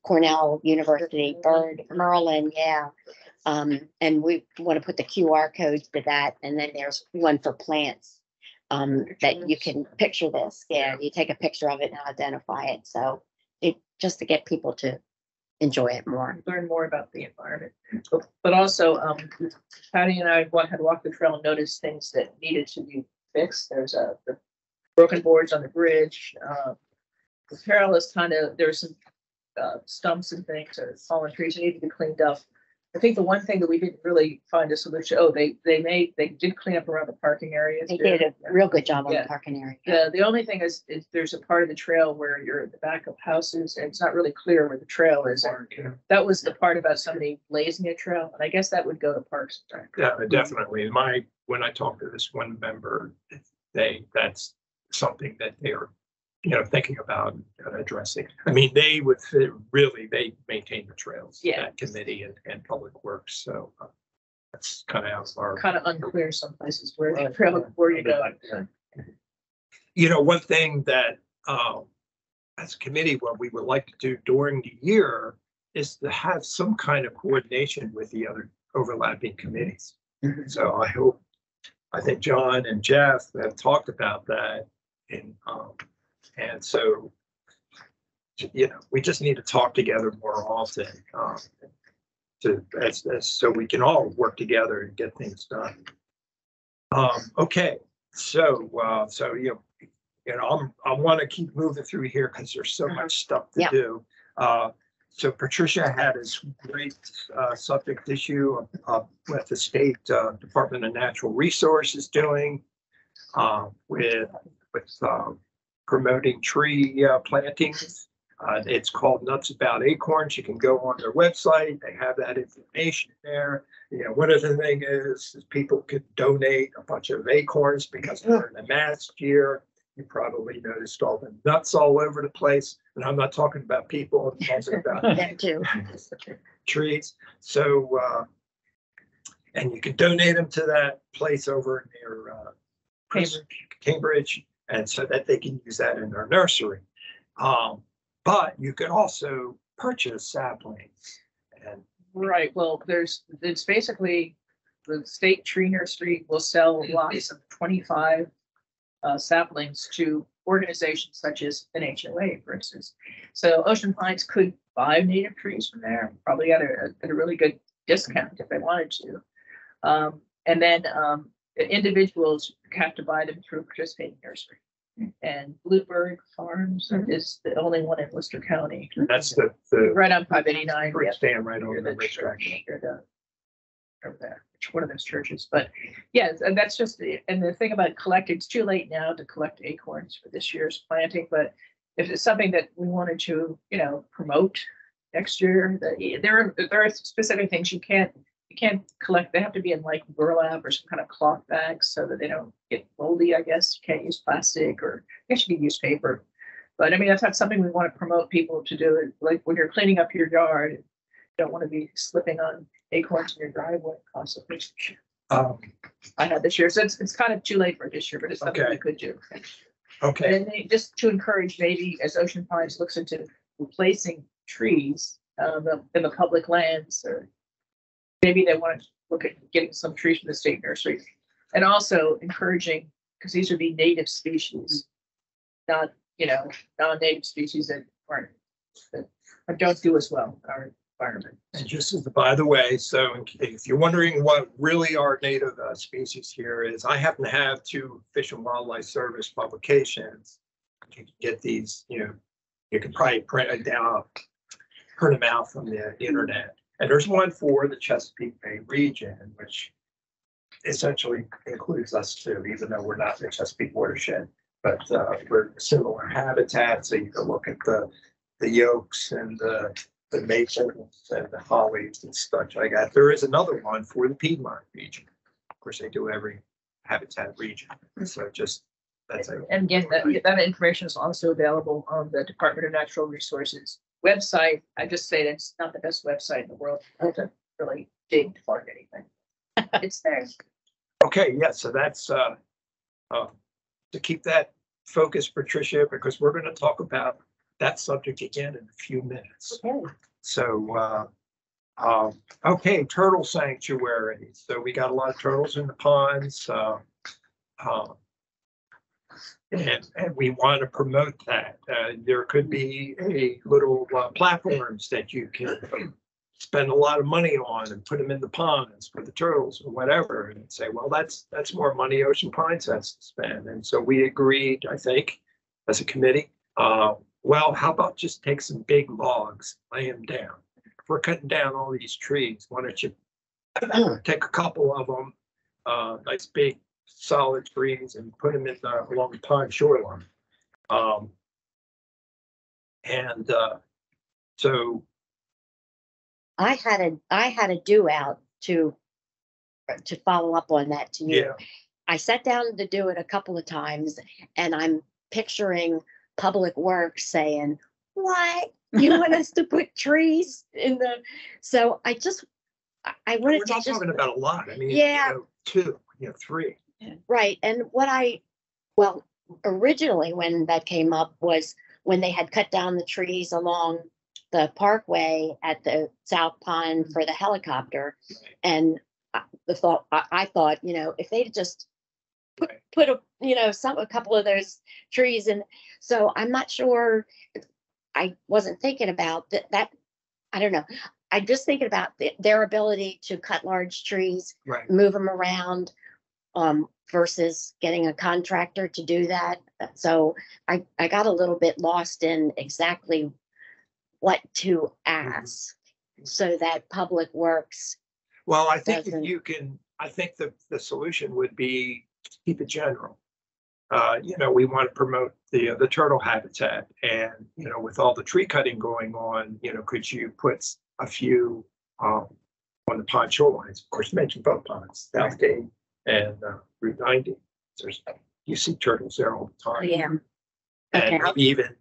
Cornell University Bird Merlin, and we want to put the QR codes to that. And then there's one for plants that you can picture this. Yeah, you take a picture of it and identify it. So just to get people to enjoy it more. Learn more about the environment. But also, Patty and I had walked the trail and noticed things that needed to be fixed. There's the broken boards on the bridge. The trail is there's some stumps and things, or fallen trees that need to be cleaned up. I think the one thing that we didn't really find a solution, they did clean up around the parking areas. They there. did a real good job on Yeah. the parking area. The only thing is there's a part of the trail where you're at the back of houses and it's not really clear where the trail is. And that was the part about somebody blazing a trail, and I guess that would go to Parks. and Rec. Yeah, definitely. When I talked to this one member, that's something that they are, thinking about addressing. I mean, they maintain the trails. Yeah. That committee and Public Works, so that's kind of our. Kind of unclear some places where the trail, where you go. One thing that, as a committee, what we would like to do during the year is to have some kind of coordination with the other overlapping committees. So I think John and Jeff have talked about that, and so, we just need to talk together more often, so we can all work together and get things done. Okay, so I want to keep moving through here because there's so much stuff to Yeah. do. So Patricia had this great subject issue with the State Department of Natural Resources doing with promoting tree plantings. It's called Nuts About Acorns. You can go on their website. They have that information there. One of the things is people could donate a bunch of acorns because during the last year, you probably noticed all the nuts all over the place. And I'm not talking about people, I'm talking about Them too. trees. So, and you can donate them to that place over near Cambridge, and so that they can use that in their nursery. But you could also purchase saplings. And Right, well, it's basically the state tree nursery will sell lots of 25 saplings to organizations such as an HOA, for instance. So Ocean Pines could buy native trees from there, probably at a really good discount if they wanted to. And then individuals have to buy them through a participating nursery. And Bluebird Farms is the only one in Worcester County. that's the Right on 589. fruit stand right over Near the the racetrack. church, over there, one of those churches, but yes, and that's just, and the thing about collecting, it's too late now to collect acorns for this year's planting, but if it's something that we wanted to, promote next year, there are specific things you can't collect. They have to be in like burlap or some kind of cloth bags so that they don't get moldy, I guess. You can't use plastic, or I guess you can use paper. But I mean, that's not something we want to promote people to do. Like when you're cleaning up your yard, you don't want to be slipping on acorns in your driveway constantly. I had this year, so it's kind of too late for this year, but it's something Okay. we could do. Okay, And just to encourage, maybe as Ocean Pines looks into replacing trees in the public lands, or maybe they want to look at getting some trees from the state nursery, and also encouraging, because these would be native species, not non-native species that don't do as well in our environment. and just as by the way, so if you're wondering what really our native species here is, I happen to have 2 Fish and Wildlife Service publications. You can get these, you can probably print them out from the internet. And there's one for the Chesapeake Bay region, which essentially includes us too, even though we're not in the Chesapeake watershed. But we're similar habitat, so you can look at the yolks and the maples and the hollies and such like that. There is another one for the Piedmont region. Of course, they do every habitat region. So just that's it. And again, that information is also available on the Department of Natural Resources website. I just say that's not the best website in the world. I have to really dig to find anything. It's there. Okay, yeah, so that's to keep that focus, Patricia, because we're going to talk about that subject again in a few minutes. Okay. So, okay, turtle sanctuary. So we got a lot of turtles in the ponds. And we want to promote that. There could be a little platforms that you can spend a lot of money on and put them in the ponds for the turtles or whatever, and say, well, that's more money Ocean Pines has to spend. And so we agreed, I think, as a committee, well, how about just take some big logs, lay them down, if we're cutting down all these trees, why don't you take a couple of them, nice big solid trees and put them in along the pond shoreline. So I had a do out to follow up on that to you. yeah, I sat down to do it a couple of times, and I'm picturing Public Works saying, "What? You want us to put trees in the?" So I wanted we're to not just talking about a lot. I mean, Yeah. 2, 3. right. And well, originally when that came up was when they had cut down the trees along the parkway at the South Pond for the helicopter, and I thought, if they'd just put a couple of those trees in. So I'm not sure. I wasn't thinking about that. I don't know. I'm just thinking about their ability to cut large trees, Right. move them around, versus getting a contractor to do that. So I got a little bit lost in exactly what to ask so that Public Works. Well, I think Doesn't- if you can, I think the solution would be keep it general. We want to promote the turtle habitat, and with all the tree cutting going on, could you put a few on the pond shorelines? Of course, mention both ponds, Southgate and Route 90. You see turtles there all the time. Yeah. And Okay. maybe even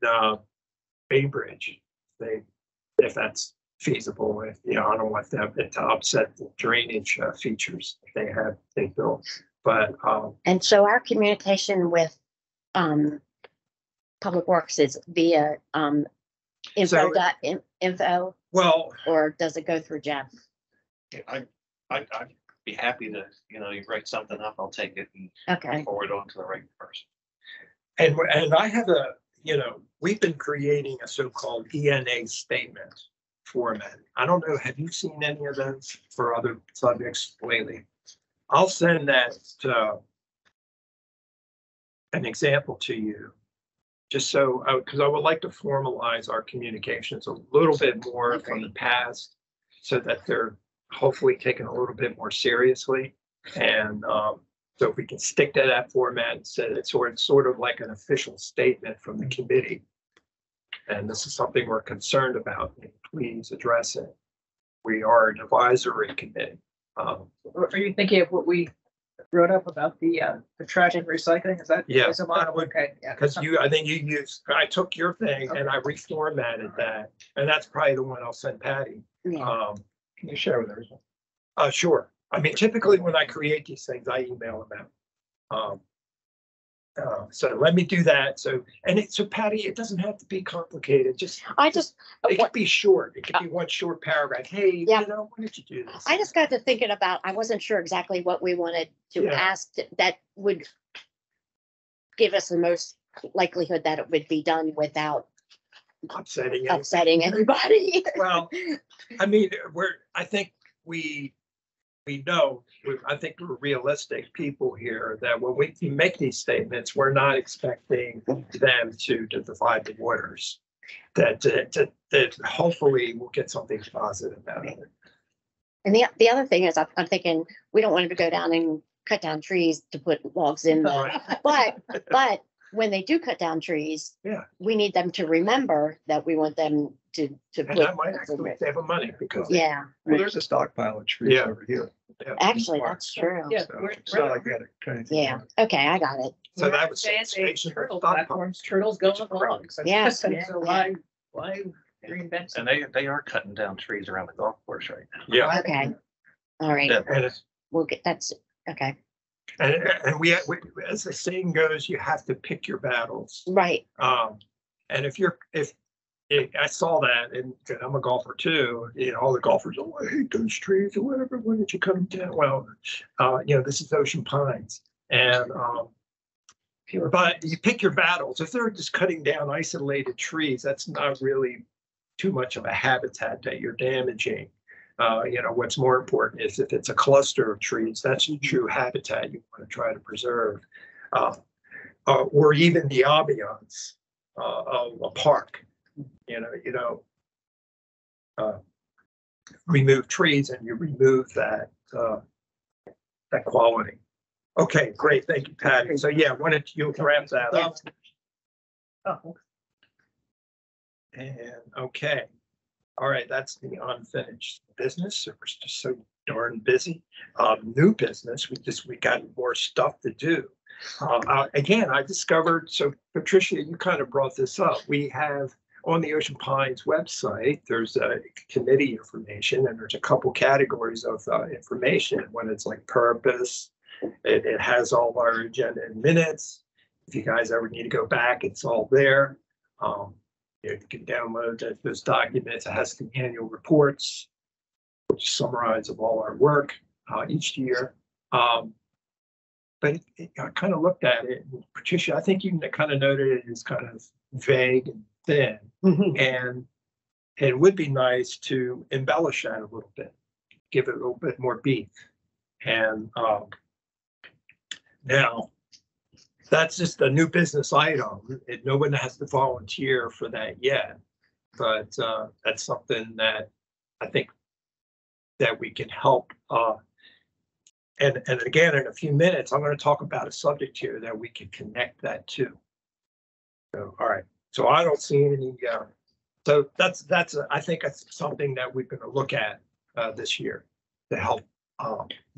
Bay Bridge, if that's feasible. I don't want them to upset the drainage features they built. But And so our communication with Public Works is via info, well, or does it go through Jeff? I'd be happy to, you write something up, I'll take it and Okay. forward on to the right person. and I have we've been creating a so-called ENA statement format. I don't know, have you seen any of those for other subjects lately? I'll send that an example to you, just so, because I would like to formalize our communications a little bit more from the past, so that they're hopefully taken a little bit more seriously. And so if we can stick to that format and set it sort of like an official statement from the committee. And this is something we're concerned about, please address it. We are an advisory committee. Are you thinking of what we wrote up about the trash and recycling? Is that? Yeah, is a model? that would- Okay, yeah. Because I took your thing and I reformatted that, and that's probably the one I'll send Patty. Yeah. Can you share with everyone? Sure. I mean, typically when I create these things, I email them out. So let me do that. So Patty, it doesn't have to be complicated. It could be short. It could be one short paragraph. Hey, Yeah. why don't you do this? I just got to thinking about, I wasn't sure exactly what we wanted to Yeah. ask that would give us the most likelihood that it would be done without Upsetting. upsetting everybody. Well, I mean, I think we know, I think we're realistic people here, that when we make these statements, we're not expecting them to divide the waters. That hopefully we'll get something positive out of it. And the other thing is, I'm thinking, we don't want them to go down and cut down trees to put logs in the, but when they do cut down trees, Yeah. we need them to remember that we want them to And put. that might actually save them money because. Yeah, Well, there's a stockpile of trees Yeah. over here. actually, that's true. Yeah, So we're- it's not like we had to cut anything Yeah, down. okay, I got it. So We're that was saying station turtle stockpile. platforms, turtles go on the logs. Yeah. So why reinvent? And they are cutting down trees around the golf course right now. Yeah. Okay, all right, Yeah. And we'll get, that's, okay, we, as the saying goes, you have to pick your battles. right, And if I saw that, and I'm a golfer too, all the golfers, oh, I hate those trees or whatever, why did you cut them down? Well, this is Ocean Pines. And, but you pick your battles. If they're just cutting down isolated trees, that's not really too much of a habitat that you're damaging. What's more important is if it's a cluster of trees, that's the true habitat you want to try to preserve. Or even the ambiance of a park. remove trees and you remove that, that quality. Okay, great. Thank you, Patty. So yeah, why don't you wrap that up? Oh, And okay, all right, that's the unfinished business. We're just so darn busy. New business, we got more stuff to do. Again, I discovered, so Patricia, you kind of brought this up. We have on the Ocean Pines website, there's a committee information and there's a couple categories of information. When it's like purpose, it has all our agenda and minutes. If you guys ever need to go back, it's all there. You can download those documents. It has the annual reports, which summarize of all our work each year. But I kind of looked at it, and Patricia, I think you kind of noted it as kind of vague and thin. And it would be nice to embellish that a little bit, give it a little bit more beef. And now, that's just a new business item. No one has to volunteer for that yet, but that's something that I think that we can help. And again, in a few minutes, I'm going to talk about a subject here that we can connect that to. So, all right. So I don't see any. So I think that's something that we're going to look at this year to help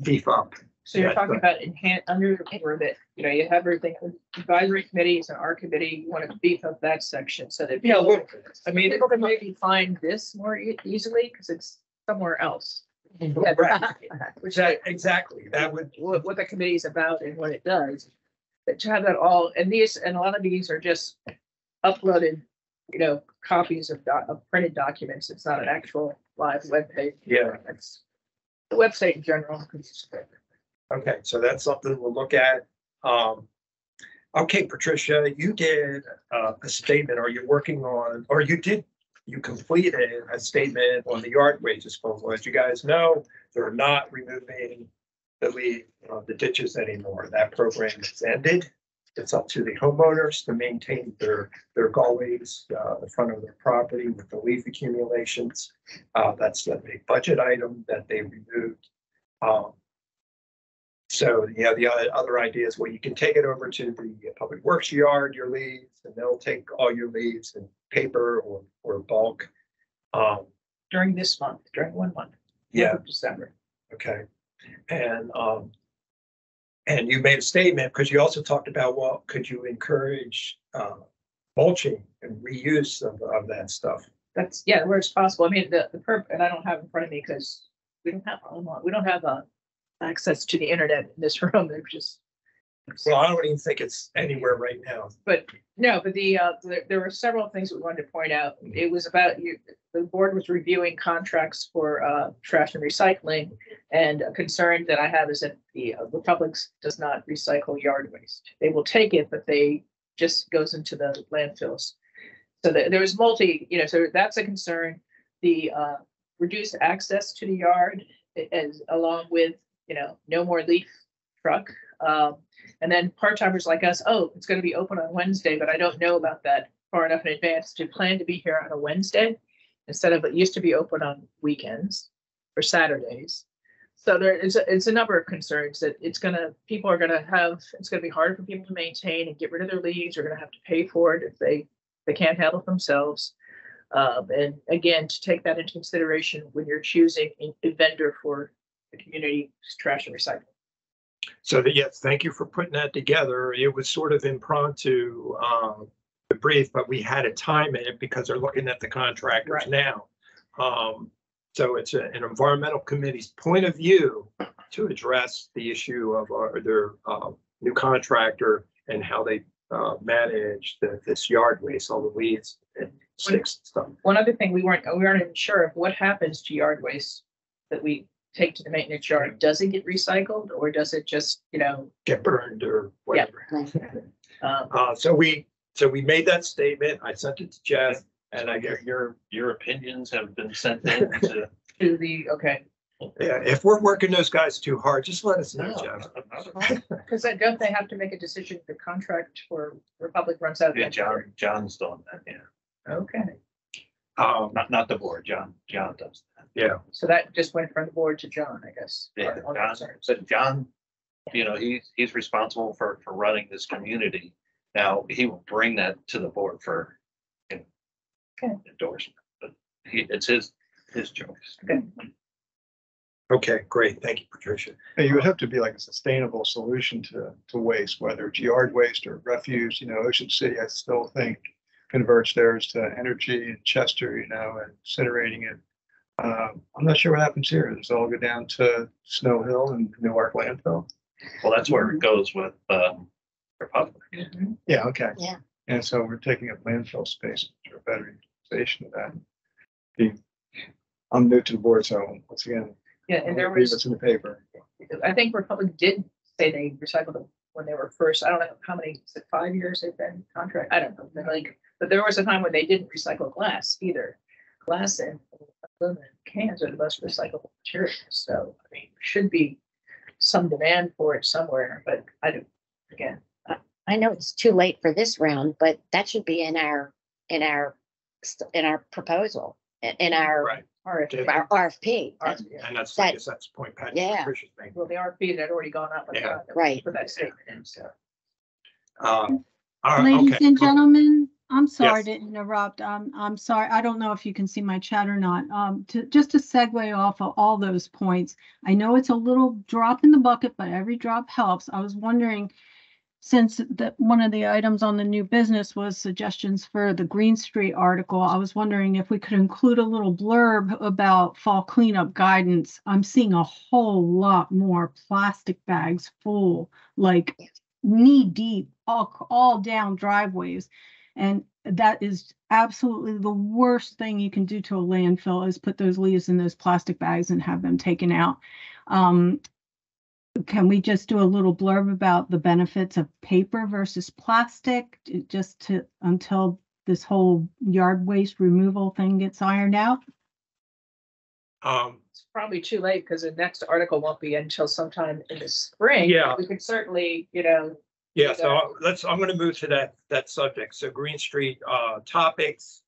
beef up. so you're Yeah, talking but- about under the orbit, you know, you have everything, advisory committees and our committee, you want to beef up that section so that. Yeah, look, I mean, people can maybe find this more easily because it's somewhere else. Yeah, Correct. Which Exactly. That would. what the committee is about and what it does. But to have that all, and a lot of these are just uploaded, you know, copies of printed documents. It's not an actual live webpage. Yeah. It's the website in general. Okay, so that's something we'll look at. Okay, Patricia, you did a statement. Are you working on, or you completed a statement on the yard waste disposal? As you guys know, they're not removing the ditches anymore. That program is ended. It's up to the homeowners to maintain their gullies, the front of their property with the leaf accumulations. That's a big budget item that they removed. So yeah, the other idea is, well, you can take it over to the public works yard, your leaves, and they'll take all your leaves in paper or bulk. During this month, during 1 month. Yeah. December. Okay. And you made a statement because you also talked about, well, could you encourage mulching and reuse of that stuff? That's, yeah, where it's possible. I mean, the and I don't have it in front of me because we don't have access to the internet in this room. They're just. Well, I don't even think it's anywhere right now. But no, but there were several things we wanted to point out. It was about the board was reviewing contracts for trash and recycling, and a concern that I have is that the Republic does not recycle yard waste. They will take it, but they just goes into the landfills. So there was so that's a concern. The reduced access to the yard, as along with no more leaf truck. And then part-timers like us, it's going to be open on Wednesday, but I don't know about that far enough in advance to plan to be here on a Wednesday instead of, it used to be open on weekends or Saturdays. So it's a number of concerns that it's going to be hard for people to maintain and get rid of their leaves. They're going to have to pay for it if they can't handle it themselves. And again, to take that into consideration when you're choosing a vendor for the community trash and recycling. So yes, thank you for putting that together. It was sort of impromptu, brief, but we had to time it because they're looking at the contractors now. So it's an environmental committee's point of view to address the issue of their new contractor and how they manage this yard waste, all the weeds and sticks and stuff. One other thing, we weren't even sure of what happens to yard waste that we take to the maintenance yard. Does it get recycled or does it just, get burned or whatever? Right. So we made that statement. I sent it to Jeff, and I get Your opinions have been sent in to. to the, okay. yeah. If we're working those guys too hard, just let us know, Jeff. Because don't they have to make a decision if the contract for Republic runs out? Yeah, John's doing that, yeah. Okay. Not the board, John does that. Yeah. So that just went from the board to John, I guess. Yeah, on John, concerns. so John, you know, he's responsible for running this community. Now, he will bring that to the board for endorsement, but it's his choice. Okay, great. Thank you, Patricia. And you would have to be like a sustainable solution to waste, whether it's yard waste or refuse. You know, Ocean City, I still think converts theirs to energy, and Chester, you know, and incinerating it. I'm not sure what happens here. Does it all go down to Snow Hill and Newark landfill? Well, that's where it goes with Republic. Mhm. Yeah, okay. Yeah. And so we're taking up landfill space for better utilization of that. I'm new to the board, so once again, Yeah, and there I'll read was, what's in the paper. I think Republic did say they recycled them when they were first, I don't know how many, is it 5 years they've been contract? I don't know, but like, but there was a time when they didn't recycle glass either. Glass and aluminum cans are the most recyclable materials, so, I mean, should be some demand for it somewhere, but I don't, again, I know it's too late for this round, but that should be in our proposal, in our Right. RFP. our RFP. Our- That's And that's, I That- guess that's the point Pat Yeah. Patricia's making. Well, the RFP had already gone up. Yeah. Right. Put that statement in, so. Ladies Okay. and gentlemen, I'm sorry Yes. to interrupt. I'm sorry. I don't know if you can see my chat or not. Just to segue off of all those points, I know it's a little drop in the bucket, but every drop helps. I was wondering, since one of the items on the new business was suggestions for the Green Street article, I was wondering if we could include a little blurb about fall cleanup guidance. I'm seeing a whole lot more plastic bags full, like knee deep, all down driveways. And that is absolutely the worst thing you can do to a landfill, is put those leaves in those plastic bags and have them taken out. Can we just do a little blurb about the benefits of paper versus plastic, until this whole yard waste removal thing gets ironed out? It's probably too late because the next article won't be until sometime in the spring. Yeah. We could certainly, you know, Yeah, so I'm gonna move to that subject. So Green Street, topics,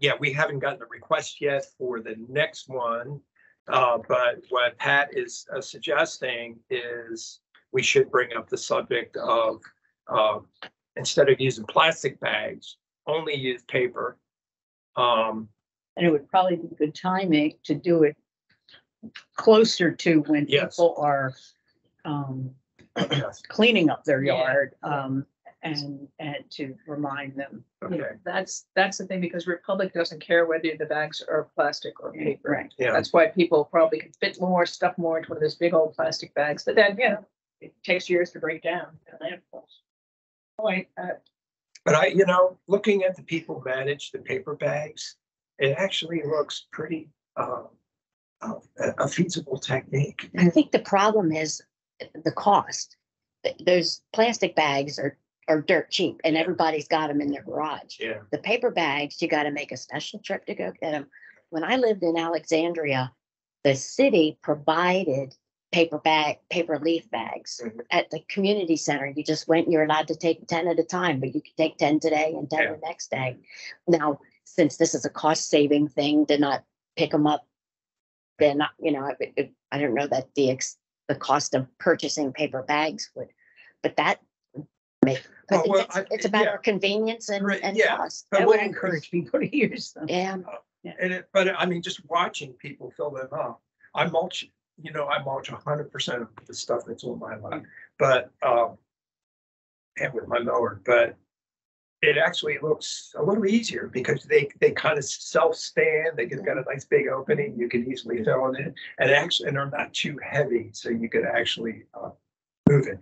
yeah, we haven't gotten a request yet for the next one. But what Pat is suggesting is we should bring up the subject of, instead of using plastic bags, only use paper. And it would probably be good timing to do it closer to when Yes. people are Yes, cleaning up their Yeah. yard, and to remind them. you know, okay, that's the thing, because Republic doesn't care whether the bags are plastic or paper. Right. yeah, That's why people probably can fit more stuff more into one of those big old plastic bags, but then, you know, it takes years to break down in landfills. Oh, but looking at the people manage the paper bags, it actually looks pretty, a feasible technique. I think the problem is the cost. Those plastic bags are dirt cheap, and everybody's got them in their garage. Yeah, The paper bags, you got to make a special trip to go get them. When I lived in Alexandria, the city provided paper leaf bags Mhm. at the community center. You just went, you're allowed to take 10 at a time, but you could take 10 today and 10 Yeah. the next day. Now, since this is a cost saving thing, to not pick them up, then, I don't know that the cost of purchasing paper bags would, but that would make, I think it's a matter yeah. of convenience and Right, and yeah. cost. But I would what- encourage people to use them. Yeah. But I mean, just watching people fill them up, I mulch 100% of the stuff that's on my lot, but, and with my mower, but it actually looks a little easier because they kind of self-stand, they've got a nice big opening, you can easily fill in it, and they're not too heavy, so you could actually, move it.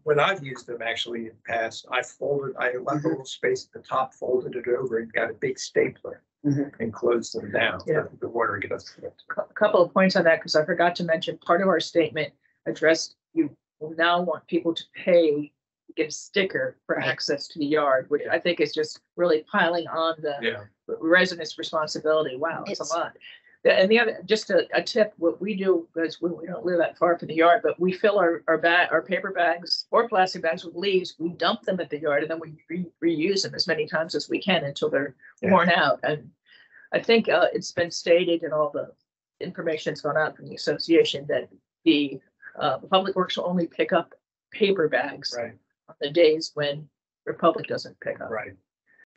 When I've used them actually in the past, I left a little space at the top, folded it over and got a big stapler Mhm. and closed them down. Yeah. The water gets. a couple of points on that, because I forgot to mention, part of our statement addressed, you will now want people to pay, get a sticker for Right. access to the yard, which I think is just really piling on the Yeah, residents' responsibility. Wow, it's It's- a lot. And the other, just a tip, what we do, because we don't live that far from the yard, but we fill our paper bags or plastic bags with leaves. We dump them at the yard and then we reuse them as many times as we can until they're Yeah. worn out. And I think it's been stated in all the information's gone out from the association that the Public Works will only pick up paper bags Right, on the days when Republic doesn't pick up. right.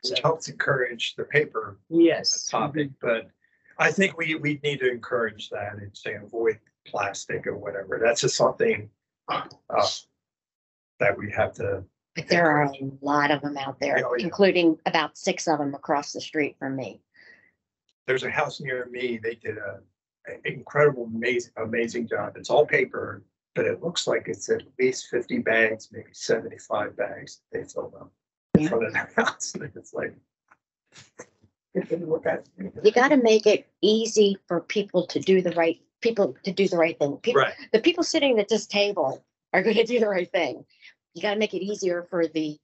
It helps encourage the paper Yes. topic, but I think we need to encourage that and say avoid plastic or whatever. That's just something that we have to. But there are a lot of them out there, Oh, yeah. including about 6 of them across the street from me. There's a house near me. They did an incredible, amazing job. It's all paper, but it looks like it's at least 50 bags, maybe 75 bags. They filled up in front of their house. And it's like, it didn't look at. You got to make it easy for people to do the right thing. People, Right. the people sitting at this table are going to do the right thing. You got to make it easier for the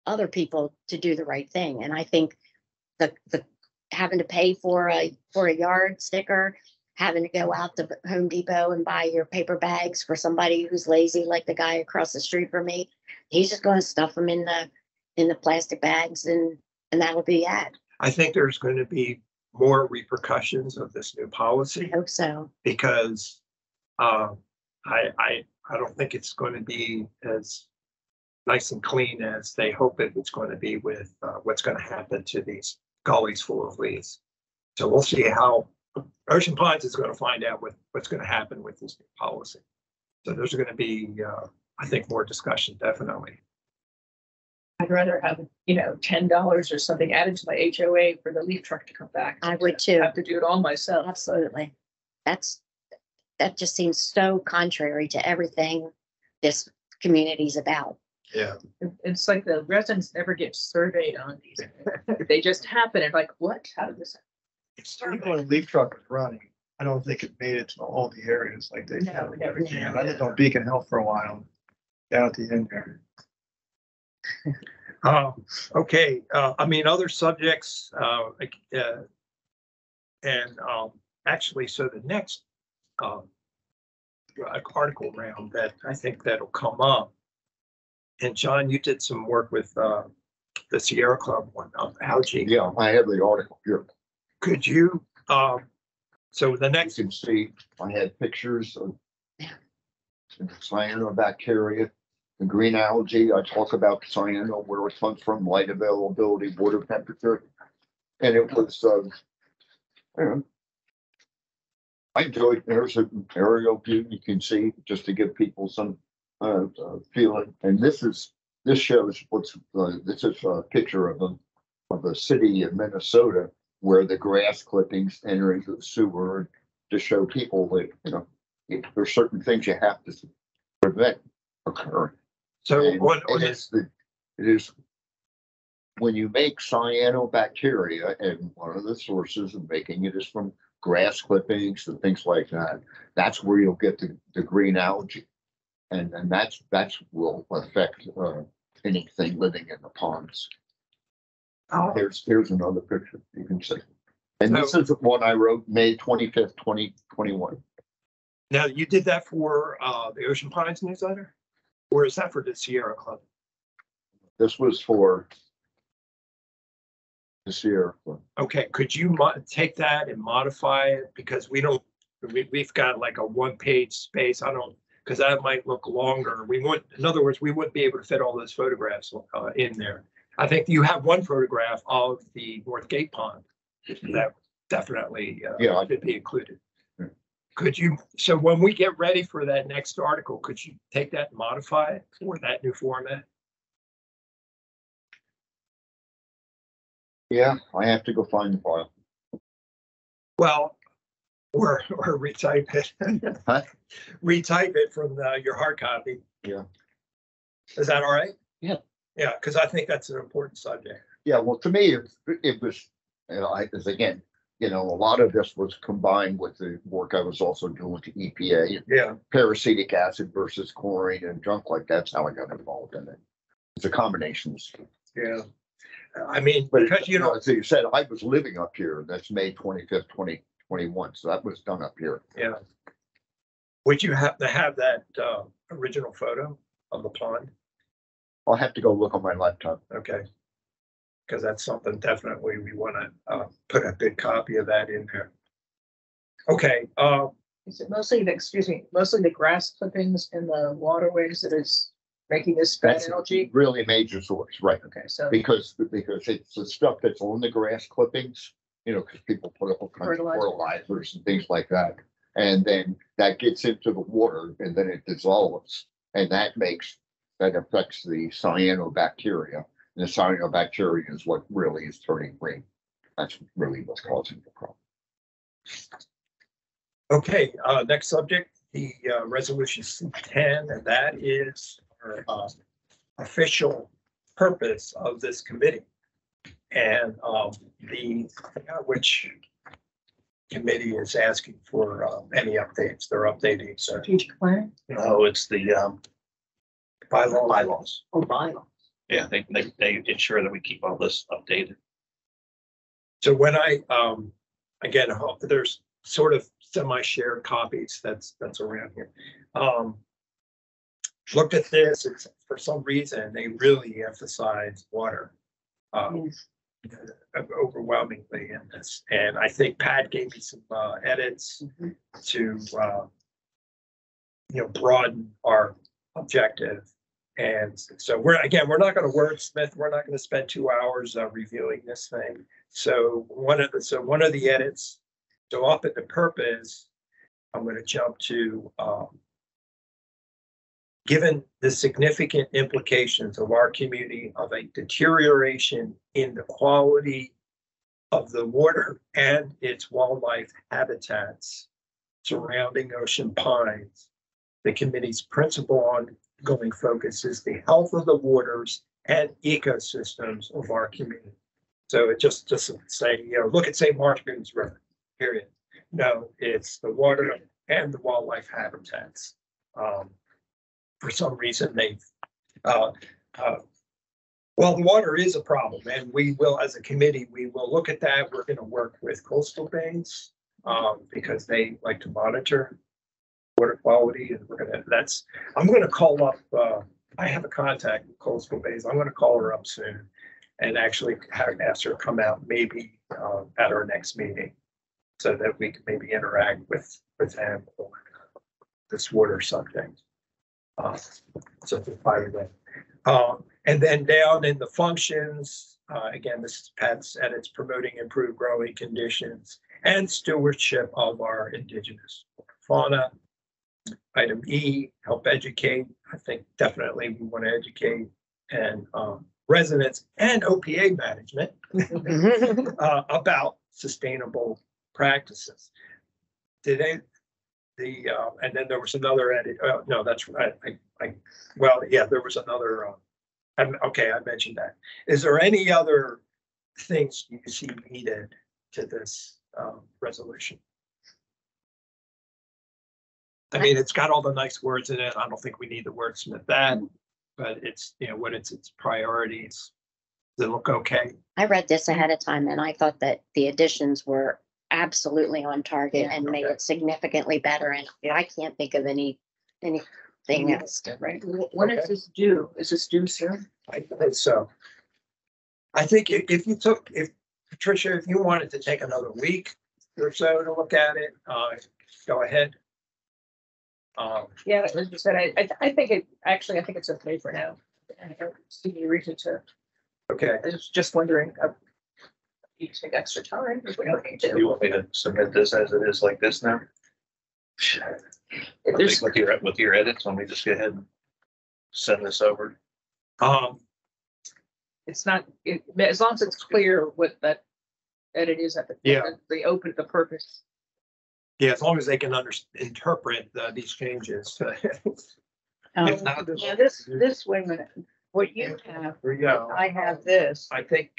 other people to do the right thing. And I think the having to pay for a yard sticker, having to go out to Home Depot and buy your paper bags for somebody who's lazy, like the guy across the street from me, he's just going to stuff them in the plastic bags, and that'll be that. I think there's going to be more repercussions of this new policy I hope so. because I don't think it's going to be as nice and clean as they hope it's going to be with what's going to happen to these gullies full of leaves. So we'll see how Ocean Pines is going to find out what's going to happen with this new policy. So there's going to be, I think, more discussion, definitely. I'd rather have, $10 or something added to my HOA for the leaf truck to come back. I would too. Have to do it all myself. Absolutely. That just seems so contrary to everything this community's about. Yeah. It's like the residents never get surveyed on these. They just happen and like, what? How did this? Even when a leaf truck was running, I don't think it made it to all the areas like they. No, it never did. I lived on Beacon Hill for a while, down at the end there. Okay, other subjects, actually, so the next article round that I think that'll come up. And John, you did some work with the Sierra Club one on algae. Yeah, I have the article here. Could you, so the You next, can see, I had pictures of cyanobacteria, the green algae. I talk about cyano, where it comes from, light availability, water temperature. And it was, I enjoyed, there's an aerial view you can see just to give people some feeling. And this shows this is a picture of a city in Minnesota where the grass clippings enter into the sewer to show people that, there's certain things you have to prevent occurring. so And what, it is when you make cyanobacteria, and one of the sources of making it is from grass clippings and things like that. That's where you'll get the green algae, and that's will affect anything living in the ponds. Here's another picture you can see, and this is one I wrote May 25th, 2021. now you did that for the Ocean Pines newsletter? Or is that for the Sierra Club? This was for the Sierra Club. Okay, could you take that and modify it? Because we've got like a 1-page space. Because that might look longer. In other words, we wouldn't be able to fit all those photographs in there. I think you have one photograph of the North Gate Pond. That definitely should be included. Yeah. Could you, so when we get ready for that next article, could you take that and modify it for that new format? Yeah, I have to go find the file. Well, or retype it. Huh? Retype it from your hard copy. Yeah. Is that all right? Yeah. Yeah, because I think that's an important subject. Yeah, well, to me, it was, again, a lot of this was combined with the work I was also doing with the EPA, Yeah. parasitic acid versus chlorine and junk like that's how I got involved in it. It's a combination. Yeah. But because as you said, I was living up here. That's May 25th, 2021. So that was done up here. yeah. Would you have to have that original photo of the pond? I'll have to go look on my laptop. Okay. Because that's something definitely we want to put a good copy of that in there. Okay, Is it mostly mostly the grass clippings in the waterways that is making this bad That's algae? really major source, right? Okay, so Because it's the stuff that's on the grass clippings, you know, because people put up all kinds of Fertilizer. fertilizers and things like that. And then that gets into the water and then it dissolves. And that affects the cyanobacteria. And the cyanobacteria is what really is turning green. That's really what's causing the problem. okay, next subject, the resolution C10, and that is our official purpose of this committee. And which committee is asking for any updates. They're updating Strategic plan? No, it's the bylaws. Oh, bylaw. Yeah, they ensure that we keep all this updated. So when I, again, there's sort of semi-shared copies that's around here. Looked at this, it's, for some reason, they really emphasize water Yes. overwhelmingly in this. And I think Pat gave me some edits Mhm. to, broaden our objective. And so we're not going to wordsmith, we're not going to spend 2 hours reviewing this thing. So one of the edits, so up at the purpose, I'm going to jump to, given the significant implications of our community of a deterioration in the quality of the water and its wildlife habitats surrounding Ocean Pines, the committee's principal ongoing focus is the health of the waters and ecosystems of our community. So it just doesn't say, look at St. Martin's River, period. No, it's the water and the wildlife habitats. For some reason, the water is a problem, and we will, as a committee, we will look at that. We're going to work with Coastal Bays because they like to monitor water quality, and I'm going to call up. I have a contact with Coastal Bays. I'm going to call her up soon, and actually ask her to come out maybe at our next meeting, so that we can maybe interact with them on this water subject. So by the way, and then down in the functions, again, this is Pat's edits, promoting improved growing conditions and stewardship of our indigenous fauna. Item E, help educate. I think definitely we want to educate and residents and OPA management about sustainable practices. And then there was another edit. No, that's right. There was another. Okay, I mentioned that. Is there any other things you see needed to this resolution? I mean, it's got all the nice words in it. I don't think we need the wordsmith that, but it's, what its priorities. Does it look okay? I read this ahead of time and I thought that the additions were absolutely on target and made it significantly better. And I can't think of anything else. Right, when is this due? Is this due soon? I think so. I think if Patricia, if you wanted to take another week or so to look at it, go ahead. Yeah, as you said, I think it's okay for now. I don't see any reason to. Okay. I was just wondering, you take extra time. If we don't need to. You want me to submit this as it is like this now? There's- With your edits, let me just go ahead and send this over. It's not, as long as it's clear what that edit is at the purpose. Yeah, as long as they can interpret these changes. If not, Yeah, this, wait a minute, what you have, there you go. I have this. I think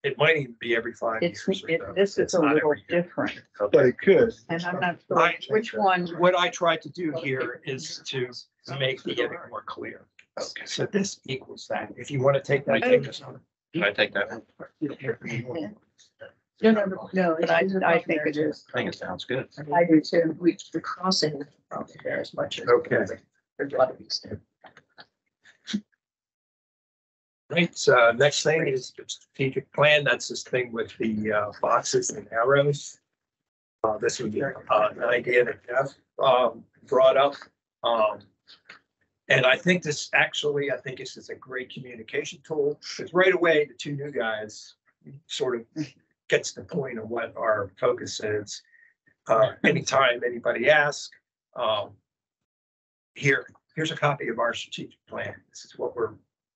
it might even be every 5 years. or so. This It's is a not little every year. different, But it could. and I'm not sure I- which one. What I tried to do here is to make the edit more clear. Okay. So this equals that. If you want to take that, take this on. Can I take that one? No, But I think it is. I think it sounds good. I do too. The crossing probably there as much as. Okay. There's a lot of these. Right, next thing is the strategic plan. That's this thing with the boxes and arrows. This was an idea that Jeff brought up. And I think this actually, I think this is a great communication tool, because right away, the two new guys sort of gets the point of what our focus is. Anytime anybody asks, here's a copy of our strategic plan. This is what we're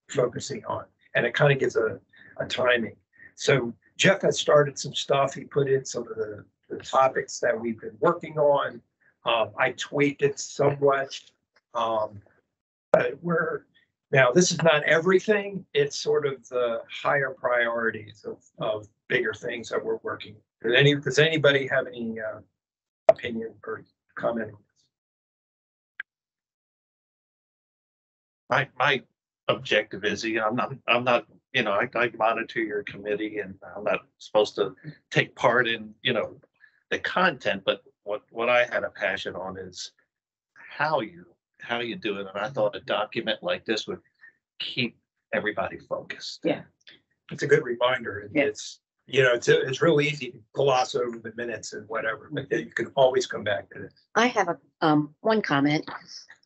focusing on. And it kind of gives a timing. So Jeff has started some stuff. He put in some of the topics that we've been working on. I tweaked it somewhat. But now this is not everything. It's sort of the higher priorities of bigger things that we're working. Does anybody have any opinion or comment on this? My objective is, I'm not, I monitor your committee, and I'm not supposed to take part in, the content, but what I had a passion on is how you do it. And I thought a document like this would keep everybody focused. Yeah. It's a good reminder. Yeah. It's real easy to gloss over the minutes and whatever, but you can always come back to this. I have a one comment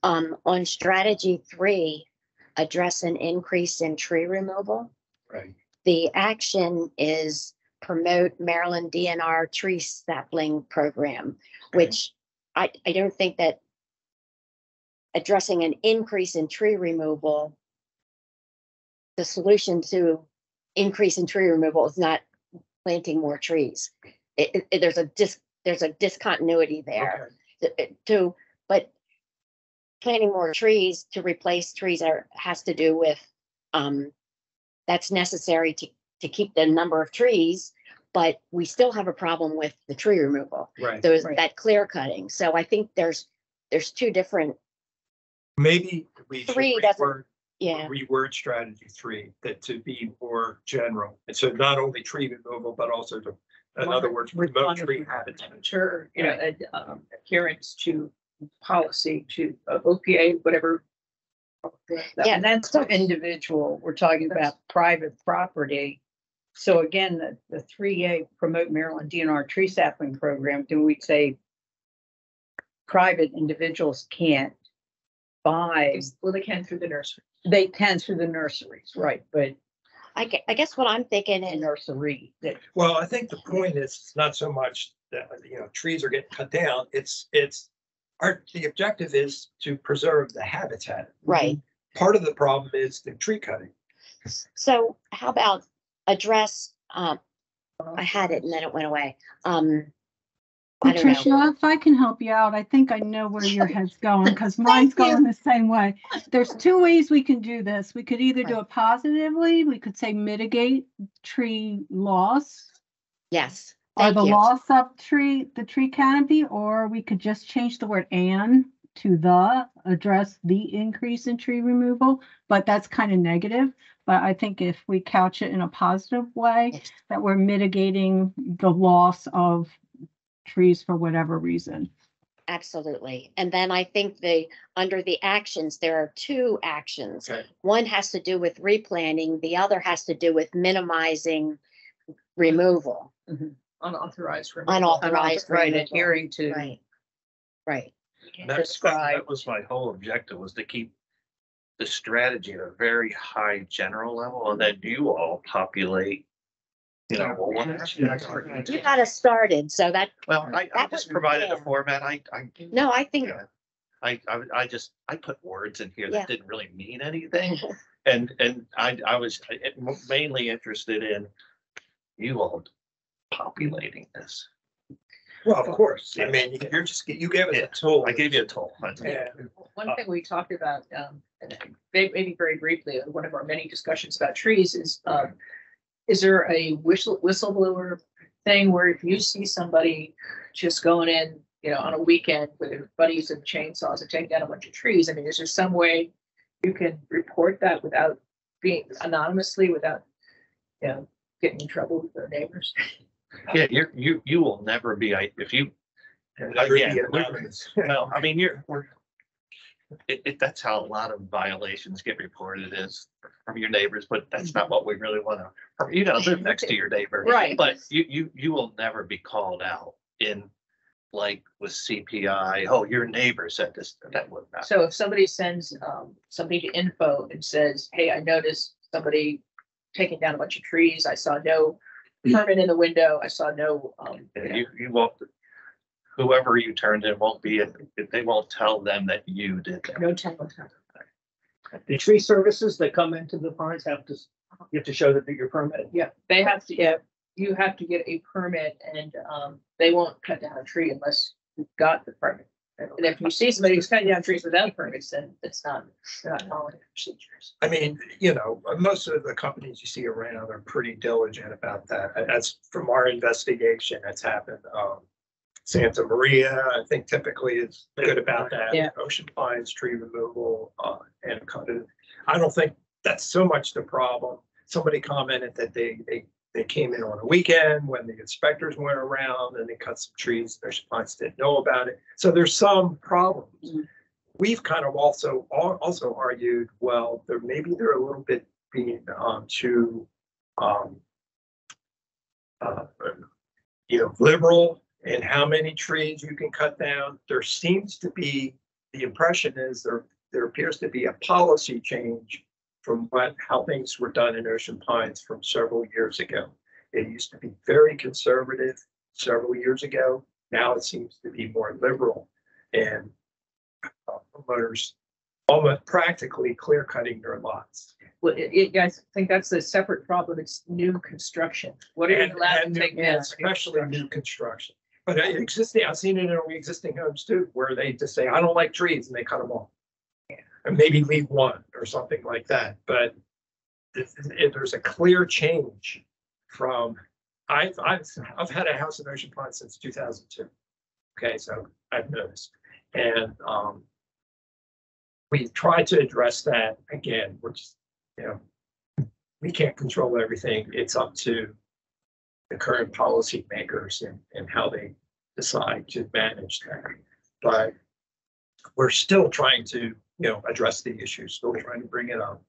on strategy 3, address an increase in tree removal. Right. The action is promote Maryland DNR tree sapling program, which I don't think that addressing an increase in tree removal, the solution to increase in tree removal is not planting more trees. There's a discontinuity there. But planting more trees to replace trees has to do with that's necessary to keep the number of trees, but we still have a problem with the tree removal. Right. There's that clear cutting. So I think there's two different. Maybe we should Three doesn't. Yeah. reword strategy 3 to be more general. And so not only tree removal, but also to, in other words, promote tree habitat. Sure, adherence to policy, to OPA, whatever. Yeah. And that's so individual. We're talking about private property. So again, the 3A, promote Maryland DNR tree sapling program, do we say private individuals can't buy? Well, they can through the nursery. They can through the nurseries, right? But I guess what I'm thinking a is nursery that Well, I think the point is not so much that, trees are getting cut down. The objective is to preserve the habitat. right. Part of the problem is the tree cutting. So how about address? I had it and then it went away. I don't know. Patricia, if I can help you out, I think I know where your head's going, because mine's going the same way. There's 2 ways we can do this. We could either do it positively, we could say mitigate tree loss, Yes. or Thank the you. loss of the tree canopy, or we could just change the word "and" to address the increase in tree removal, but that's kind of negative. But I think if we couch it in a positive way, Yes. that we're mitigating the loss of trees for whatever reason. Absolutely. And then I think under the actions, there are 2 actions. Okay. One has to do with replanting. The other has to do with minimizing removal. Unauthorized. removal. Unauthorized right, removal. adhering to Right. Right. describe. That was my whole objective, was to keep the strategy at a very high general level, and then you all populate, You got us started, so that, well, I That just was- provided a yeah. format. no, I think, Yeah. I put words in here Yeah. that didn't really mean anything. And I was mainly interested in you all populating this. Well, of course. I mean, you gave us a tool. I gave you a toll. Yeah. One thing we talked about, and maybe very briefly, one of our many discussions about trees is there a whistleblower thing where if you see somebody just going in, on a weekend with their buddies and chainsaws and taking down a bunch of trees, I mean, is there some way you can report that without being anonymously, without, getting in trouble with their neighbors? Yeah, you will never be, if you, Never be again, anonymous. well, I mean, that's how a lot of violations get reported, is from your neighbors, but that's not what we really want to, you gotta live next to your neighbor. Right. But you will never be called out in like with CPI, oh, your neighbor said this, that would not. So if somebody sends somebody to info and says, hey, I noticed somebody taking down a bunch of trees, I saw no permit in the window, I saw no, You won't, whoever you turned in won't be, they won't tell them that you did that. no tenant. The tree services that come into the pines you have to show that you're permitted. Yeah, they have to get, you have to get a permit and they won't cut down a tree unless you've got the permit. And if you see somebody who's cutting down trees without permits, then it's not, they're not following the procedures. I mean, you know, most of the companies you see around are pretty diligent about that. That's from our investigation that's happened. Santa Maria, I think typically is good about that. Yeah. Ocean Pines, tree removal, and cutting. I don't think that's so much the problem. Somebody commented that they came in on a weekend when the inspectors went around and they cut some trees. Ocean Pines didn't know about it. So there's some problems. Mhm. We've kind of also argued, well, maybe they're a little bit being too liberal in how many trees you can cut down. There seems to be, the impression is there appears to be a policy change from how things were done in Ocean Pines from several years ago. It used to be very conservative several years ago. Now it seems to be more liberal, and homeowners almost practically clear cutting their lots. Well, I think that's a separate problem. It's new construction. What are you allowed to take down? Especially new construction. But existing, I've seen it in existing homes too, where they just say, I don't like trees, and they cut them off. And maybe leave one or something like that. But if there's a clear change from, I've had a house in Ocean Pines since 2002. Okay, so I've noticed. And we tried to address that again, which, you know, we can't control everything. It's up to the current policymakers and how they decide to manage that. But we're still trying to, address the issues, still trying to bring it up.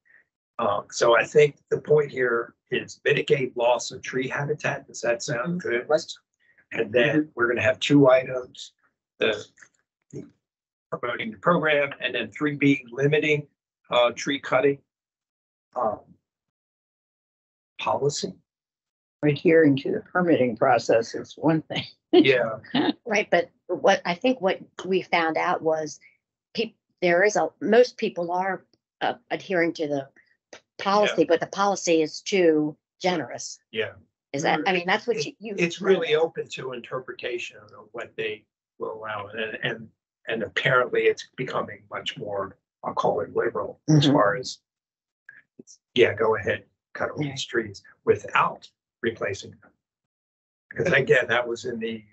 So I think the point here is mitigate loss of tree habitat. Does that sound good? And then we're going to have 2 items, the promoting the program, and then 3B, limiting tree cutting policy. Adhering to the permitting process is one thing. Yeah. Right, but what we found out was most people are adhering to the policy, but the policy is too generous. Yeah. Is that, I mean, that's what you. It's really open to interpretation of what they will allow. And apparently it's becoming much more, I'll call it liberal as far as, go ahead, cut all these trees without replacing them. Because again, that's in the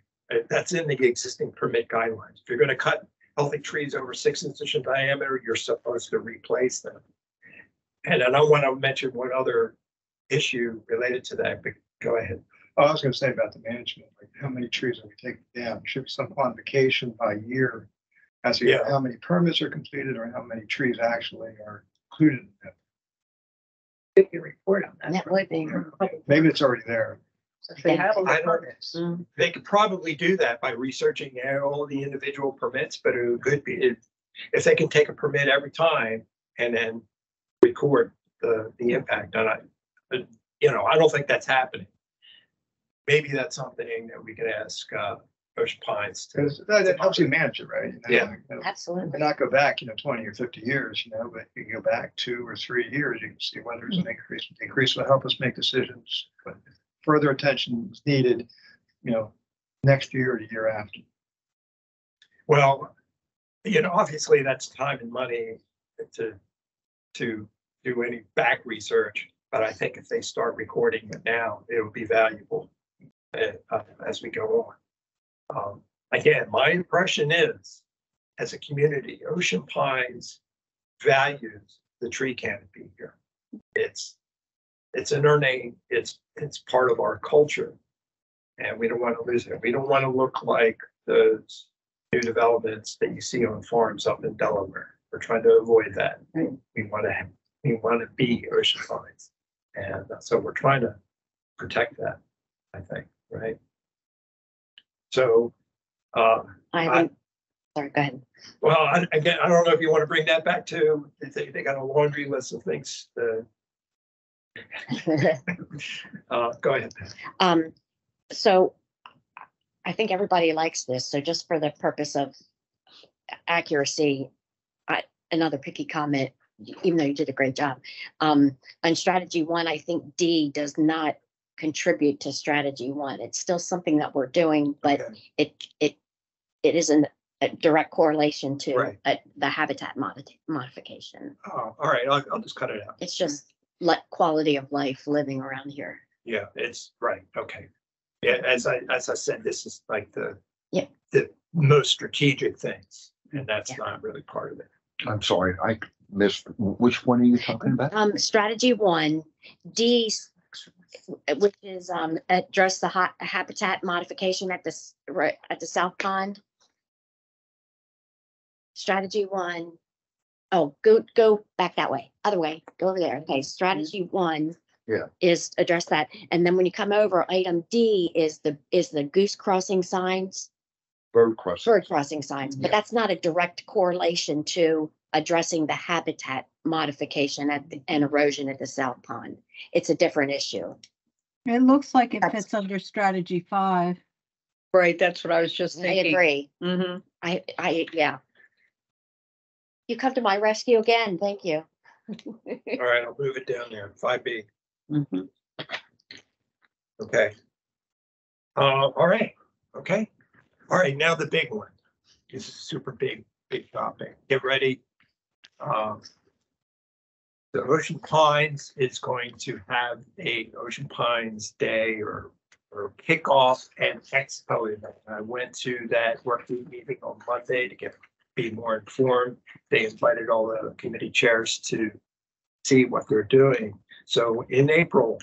existing permit guidelines. If you're going to cut healthy trees over 6 inches in diameter, you're supposed to replace them. And I don't want to mention one other issue related to that, but go ahead. Oh, I was going to say about the management, like how many trees are we taking down? There should be some quantification by year as to how many permits are completed or how many trees actually are included in that. Get your report on that. That would be. Maybe it's already there. If they have all the I don't- permits. They could probably do that by researching all the individual permits, but it could be if they can take a permit every time and then record the impact on it. But, I don't think that's happening. Maybe that's something that we could ask Ocean Pines to. Because that helps you manage it, right? Yeah. Absolutely. And not go back, 20 or 50 years, but you can go back 2 or 3 years, you can see whether there's an increase. The increase will help us make decisions, but further attention is needed, next year or the year after. Well, obviously that's time and money to do any back research, but I think if they start recording it now, it will be valuable as we go on. Again, my impression is, as a community, Ocean Pines values the tree canopy here. It's in our name. It's part of our culture, and we don't want to lose it. We don't want to look like those new developments that you see on farms up in Delaware. We're trying to avoid that. Right. We want to be Ocean Pines, and so we're trying to protect that, I think, right? So I haven't, sorry, go ahead. Well, again, I don't know if you want to bring that back to, they got a laundry list of things. Go ahead. So I think everybody likes this. So just for the purpose of accuracy, another picky comment, even though you did a great job. On strategy 1, I think D does not contribute to strategy 1. It's still something that we're doing, but Okay. it isn't a direct correlation to Right. the habitat modification. Oh, all right, I'll just cut it out. It's just quality of life living around here. Yeah, it's right. Okay. Yeah, as I said, this is like the most strategic things, and that's not really part of it. I'm sorry, I missed, which one are you talking about? Strategy 1, D, which is address the habitat modification at the South Pond. Strategy 1. Oh, go back that way. Other way. Go over there. Okay. Strategy 1 is address that. And then when you come over, item D is the goose crossing signs. Bird crossing Signs. But that's not a direct correlation to addressing the habitat modification and erosion at the South Pond. It's a different issue. It looks like it fits under strategy 5. Right, that's what I was just I thinking. agree. Mm-hmm. Yeah. You come to my rescue again. Thank you. All right, I'll move it down there. 5B. Mm-hmm. Okay. All right. Okay. All right. Now the big one. This is a super big topic. Get ready. The Ocean Pines is going to have a Ocean Pines Day or kickoff and expo event. I went to that working meeting on Monday to be more informed. They invited all the committee chairs to see what they're doing. So in April,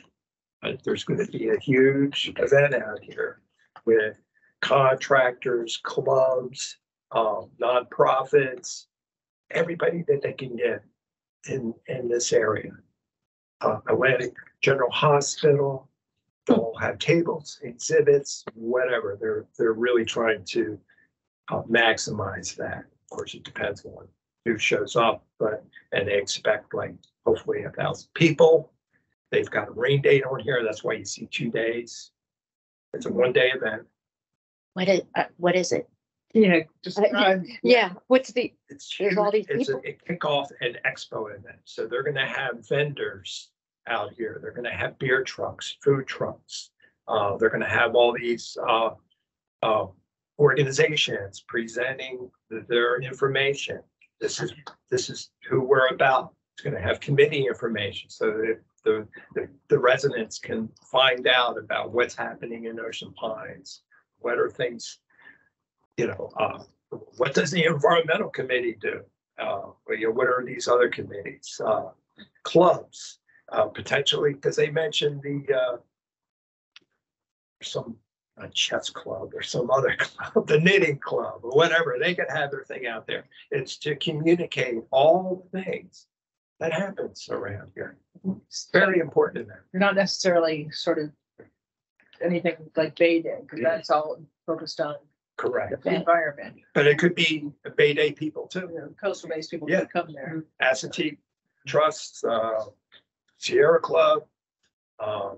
there's going to be a huge event out here with contractors, clubs, nonprofits, everybody that they can get in this area. Atlantic General Hospital, they'll have tables, exhibits, whatever. They're really trying to maximize that. Of course, it depends on who shows up, and they expect like hopefully 1,000 people. They've got a rain date on here. That's why you see 2 days. It's a 1-day event. What is it? Yeah, just Yeah. What's It's There's all these it's people. a kickoff and expo event. So they're going to have vendors out here. They're going to have beer trucks, food trucks. They're going to have all these organizations presenting their information. This is who we're about. It's going to have committee information so that the residents can find out about what's happening in Ocean Pines. What are things, what does the environmental committee do? What are these other committees? Clubs, potentially, because they mentioned some chess club or some other club, the knitting club or whatever. They could have their thing out there. It's to communicate all the things that happens around here. It's very important in there. You're not necessarily sort of anything like Bay Day, because that's all focused on Correct. the environment. But it could be Bay Day people too. Coastal based people Yeah. could come there. Assateague Trust, Sierra Club.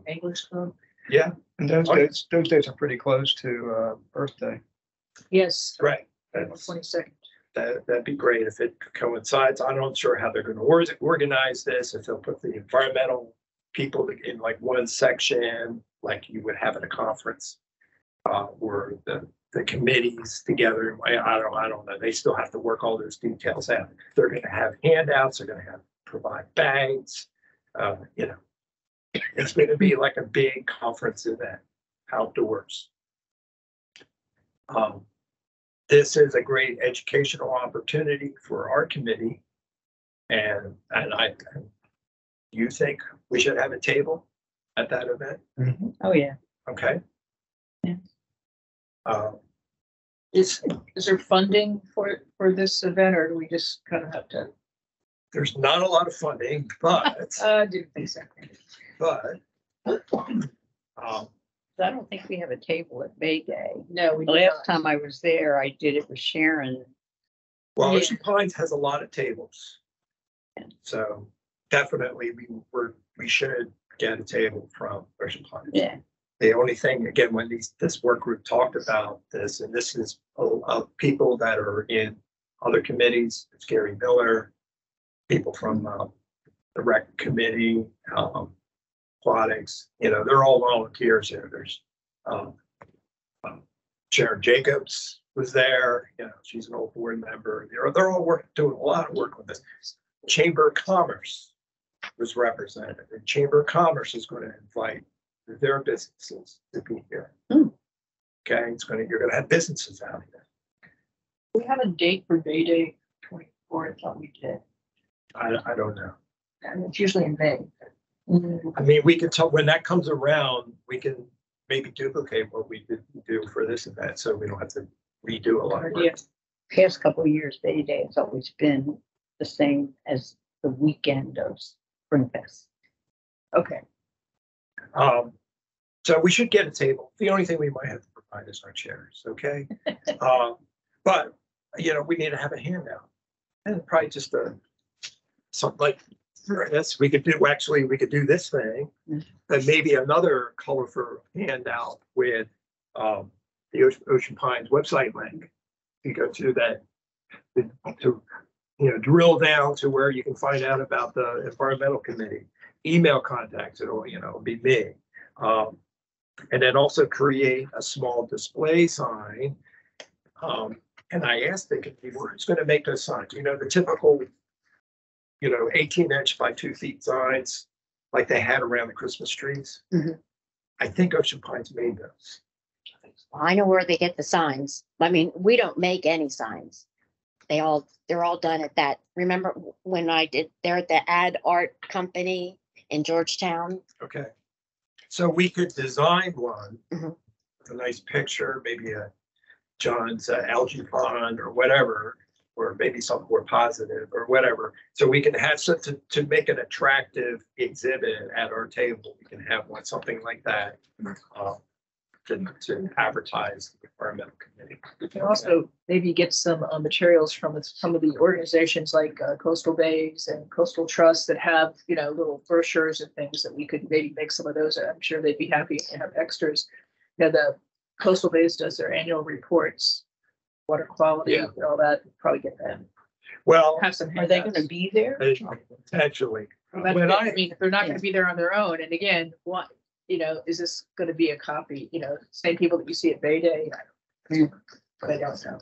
English Club. Yeah, And those dates are pretty close to Earth Day. Yes. right. April 22nd. That'd be great if it coincides. I'm not sure how they're going to organize this, if they'll put the environmental people in like one section, like you would have at a conference, or the committees together. I don't know. They still have to work all those details out. They're going to have handouts. They're going to provide bags. It's going to be like a big conference event outdoors. This is a great educational opportunity for our committee. And you think we should have a table at that event? Oh, yeah. Okay. Yeah. Is there funding for this event, or do we just kind of have to? There's not a lot of funding, but I didn't think so. I don't think we have a table at Bay Day. No, we The do last not. time I was there, I did it with Sharon. Well, Yeah. Ocean Pines has a lot of tables. So definitely we should get a table from Ocean Pines. Yeah. The only thing, again, when this work group talked about this, and this is people that are in other committees, it's Gary Miller, people from the rec committee, aquatics, they're all volunteers here. There's Sharon Jacobs was there, she's an old board member. They're all doing a lot of work with this. Chamber of Commerce was represented. The Chamber of Commerce is going to invite their businesses to be here. Hmm. Okay, you're gonna have businesses out here. We have a date for Bay Day 24. I thought we did. I don't know. And it's usually in May. I mean, we can tell when that comes around, we can maybe duplicate what we did do for this event, so we don't have to redo a lot of work. Yeah. Past couple of years, Bay Day has always been the same as the weekend of Spring Fest. Okay. So we should get a table. The only thing we might have to provide is our chairs, okay? But, we need to have a handout. And probably just something like this, we could do this thing. And maybe another colorful handout with the Ocean Pines website link. You go to that, to drill down to where you can find out about the environmental committee, email contacts, it'll be me. And then also create a small display sign. And I asked the committee, who's going to make those signs? The typical, 18-inch by 2 feet signs like they had around the Christmas trees. Mhm. I think Ocean Pines made those. I know where they get the signs. I mean, we don't make any signs. They're all done at that. Remember when they're at the Ad Art Company in Georgetown? Okay. So we could design one, Mhm. with a nice picture, maybe a John's algae pond or whatever, or maybe something more positive or whatever. So we can have to make an attractive exhibit at our table. We can have something like that to advertise the environmental committee. We can also maybe get some materials from some of the organizations like Coastal Bays and Coastal Trust that have, little brochures and things that we could maybe make some of those. I'm sure they'd be happy to have extras. The Coastal Bays does their annual reports, water quality, Yeah. and all that. Probably get them. Well, Have some. Are they going to be there? potentially. Well, that's When it. I- I mean, if they're not gonna be there on their own, and again, what, is this gonna be a copy, same people that you see at Bay Day? But I don't know.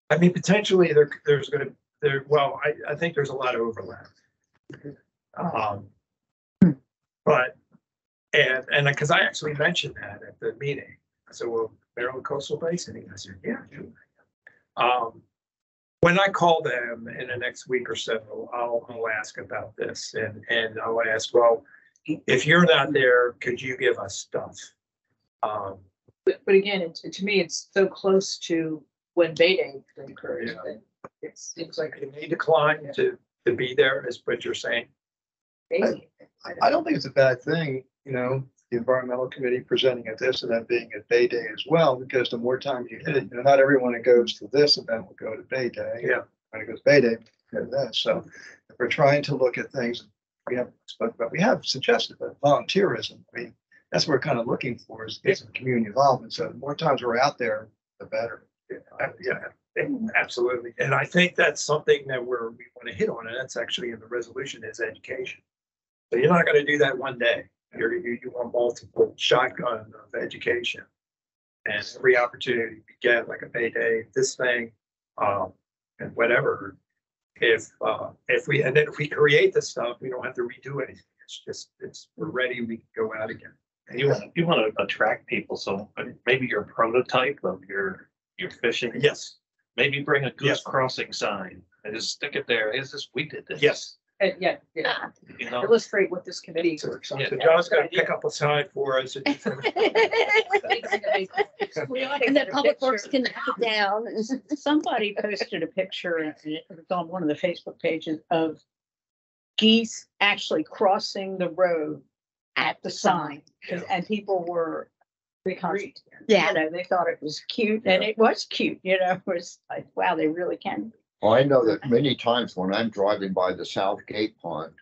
I mean, potentially there's going to, well, I think there's a lot of overlap. But, and because I actually mentioned that at the meeting, I said, well, Maryland Coastal Basin, and he said, yeah. When I call them in the next week or so, I'll ask about this and I'll ask, well, if you're not there, could you give us stuff? But again, to me, it's so close to when Bay Day occurs, Yeah. that it seems like. They may decline to be there, is what you're saying. Maybe. I don't think it's a bad thing, the environmental committee presenting at this and that being at Bay Day as well, because the more time you hit it, not everyone that goes to this event will go to Bay Day. Yeah. When it goes Bay Day, go to this. So if we're trying to look at things we haven't spoken about, we have suggested that volunteerism. I mean, that's what we're kind of looking for is get some community involvement. So the more times we're out there, the better. Yeah, absolutely. And I think that's something that we want to hit on, and that's actually in the resolution is education. So you're not going to do that one day. You want multiple shotgun of education. And every opportunity we get, like a Bay Day, this thing, and whatever. If we create the stuff, we don't have to redo anything. We're ready, we can go out again. And you want to attract people, so maybe your prototype of your fishing. Yes, Maybe bring a goose Yes. crossing sign and just stick it there. We did this. yes. And yeah, illustrate what this committee. So Yeah. John's going to pick up a sign for us. And then Public Works can knock it down. Somebody posted a picture, and it was on one of the Facebook pages of geese actually crossing the road at the sign. And people were because, Yeah. you know, they thought it was cute and it was cute, you know, it was like, wow, they really can. Well, I know that many times when I'm driving by the South Gate Pond,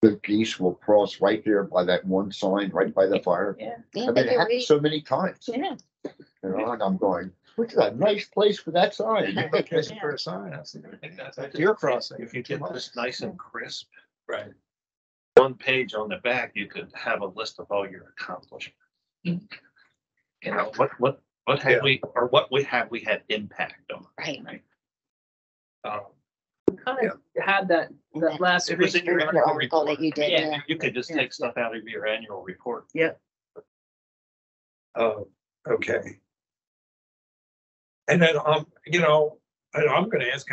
the geese will cross right there by that one sign, right by the fire. Yeah. Yeah, I they mean, it can happens read. so many times, Yeah. you know, and I'm going, look at that nice place for that sign. Location for a sign, that's deer crossing. If you get this nice and crisp, Right. one page on the back, you could have a list of all your accomplishments. You know, what Yeah. have we, or what we had impact on. Right. Kind of had that last. It was in your Your annual article that report. you did, Yeah. yeah. You could just take stuff out of your annual report. Oh, okay. And then, you know, and I'm gonna ask,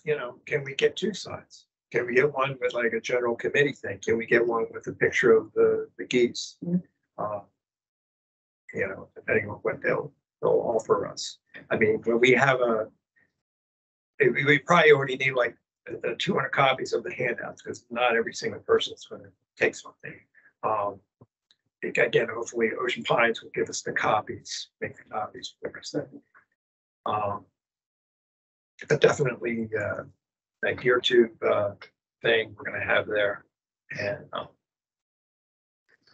you know, can we get two signs? Can we get one with like a general committee thing? Can we get one with a picture of the geese? You know, depending on what they'll offer us. I mean, when we have we probably already need like 200 copies of the handouts, because not every single person is gonna take something. Again, hopefully Ocean Pines will give us the copies, make the copies for us then. But definitely, that gear tube, thing we're gonna have there. And,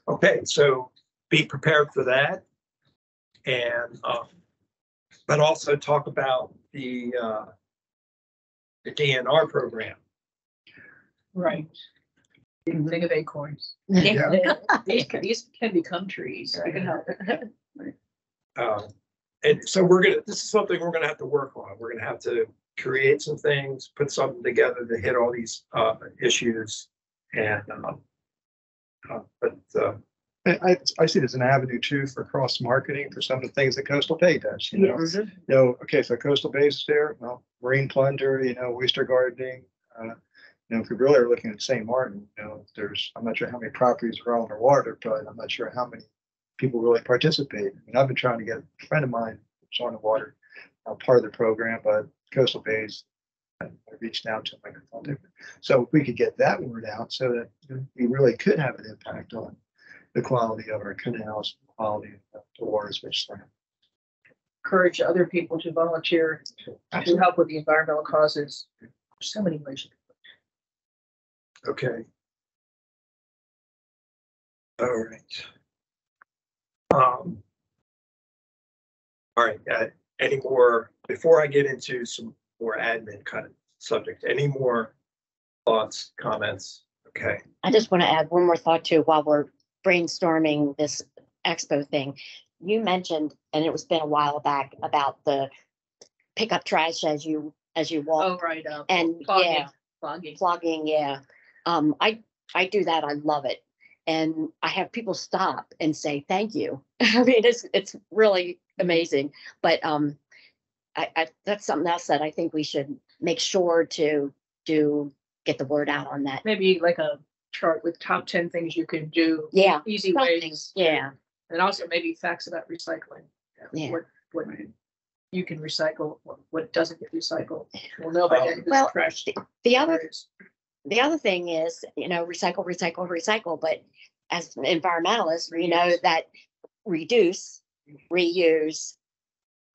okay, so be prepared for that. And, but also talk about the DNR program. Right. Think of acorns. Yeah. These can become trees. We can help. And so this is something we're gonna have to work on. We're gonna have to create some things, put something together to hit all these issues. And, I see it as an avenue too for cross marketing for some of the things that Coastal Bay does, you know. You know, okay, so Coastal Bay is there, well, marine plunder, you know, oyster gardening. You know, if we really are looking at St. Martin, you know, I'm not sure how many properties are on the water, but I'm not sure how many people really participate. I mean, I've been trying to get a friend of mine who's on the water, part of the program, but Coastal Bays, I reached out to him. Like, so if we could get that word out so that we really could have an impact on the quality of our canals, the quality of the waters which they Encourage other people to volunteer to help with the environmental causes. There's so many ways. okay. All right. All right, any more, before I get into some more admin kind of subject, any more thoughts, comments? Okay, I just want to add one more thought too while we're brainstorming this expo thing. You mentioned, and it was been a while back, about the pick up trash as you walk. Oh, right. And flogging, yeah. I do that. I love it. And I have people stop and say, thank you. I mean, it's really amazing. But I that's something else that I think we should make sure to get the word out on that. Maybe like a chart with top 10 things you can do. Yeah. Easy something, ways. Yeah. And also maybe facts about recycling. Yeah. What you can recycle, what doesn't get recycled. We'll know by then. Well, Trash. the other thing is, you know, recycle, but as environmentalists, we know that reduce, reuse,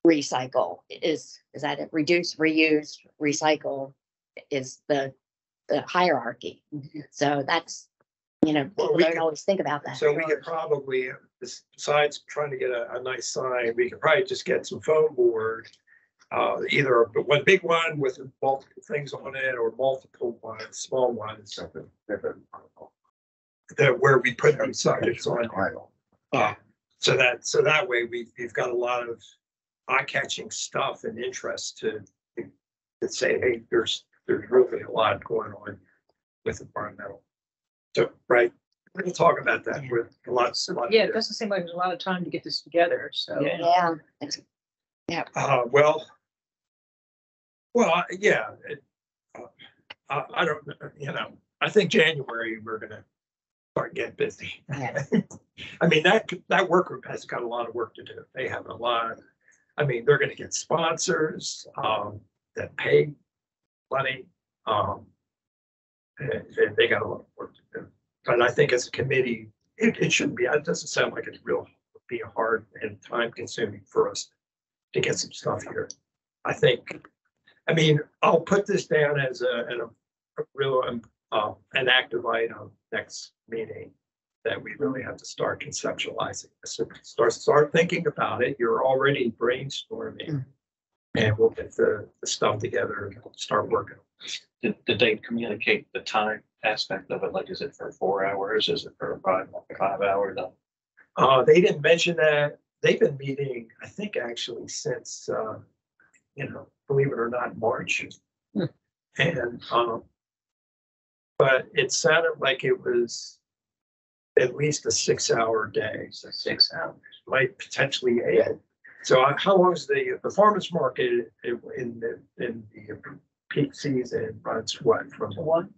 recycle is that it? Reduce, reuse, recycle is the hierarchy. So that's, you know, Well, people we don't could- always think about that. so we could probably, besides trying to get a nice sign, we could probably just get some foam board. Either one big one with multiple things on it or multiple ones, small ones. That where we put those subjects on. So that way we've got a lot of eye-catching stuff and interest to say, hey, there's really a lot going on with environmental. So, right, we're gonna talk about that with a lot. Yeah, it doesn't seem like there's a lot of time to get this together. So Yeah. Well, yeah. I don't, you know, I think January, we're gonna start getting busy. Yeah. I mean, that work group has got a lot of work to do. They have a lot, I mean, they're gonna get sponsors, that pay money. And they got a lot of work to do. But I think as a committee, it shouldn't be, it doesn't sound like it's real be hard and time consuming for us to get some stuff here. I mean, I'll put this down as a real, an active item next meeting that we really have to start conceptualizing. So start thinking about it. You're already brainstorming. And we'll get the stuff together and start working. Did they communicate the time aspect of it? Like, is it for 4 hours? Is it for 5 hours? They didn't mention that. They've been meeting, I think, actually since, believe it or not, March. And, but it sounded like it was at least a 6-hour day. So 6 hours, might potentially 8. So how long is the farmer's market in the peak season runs what from 1?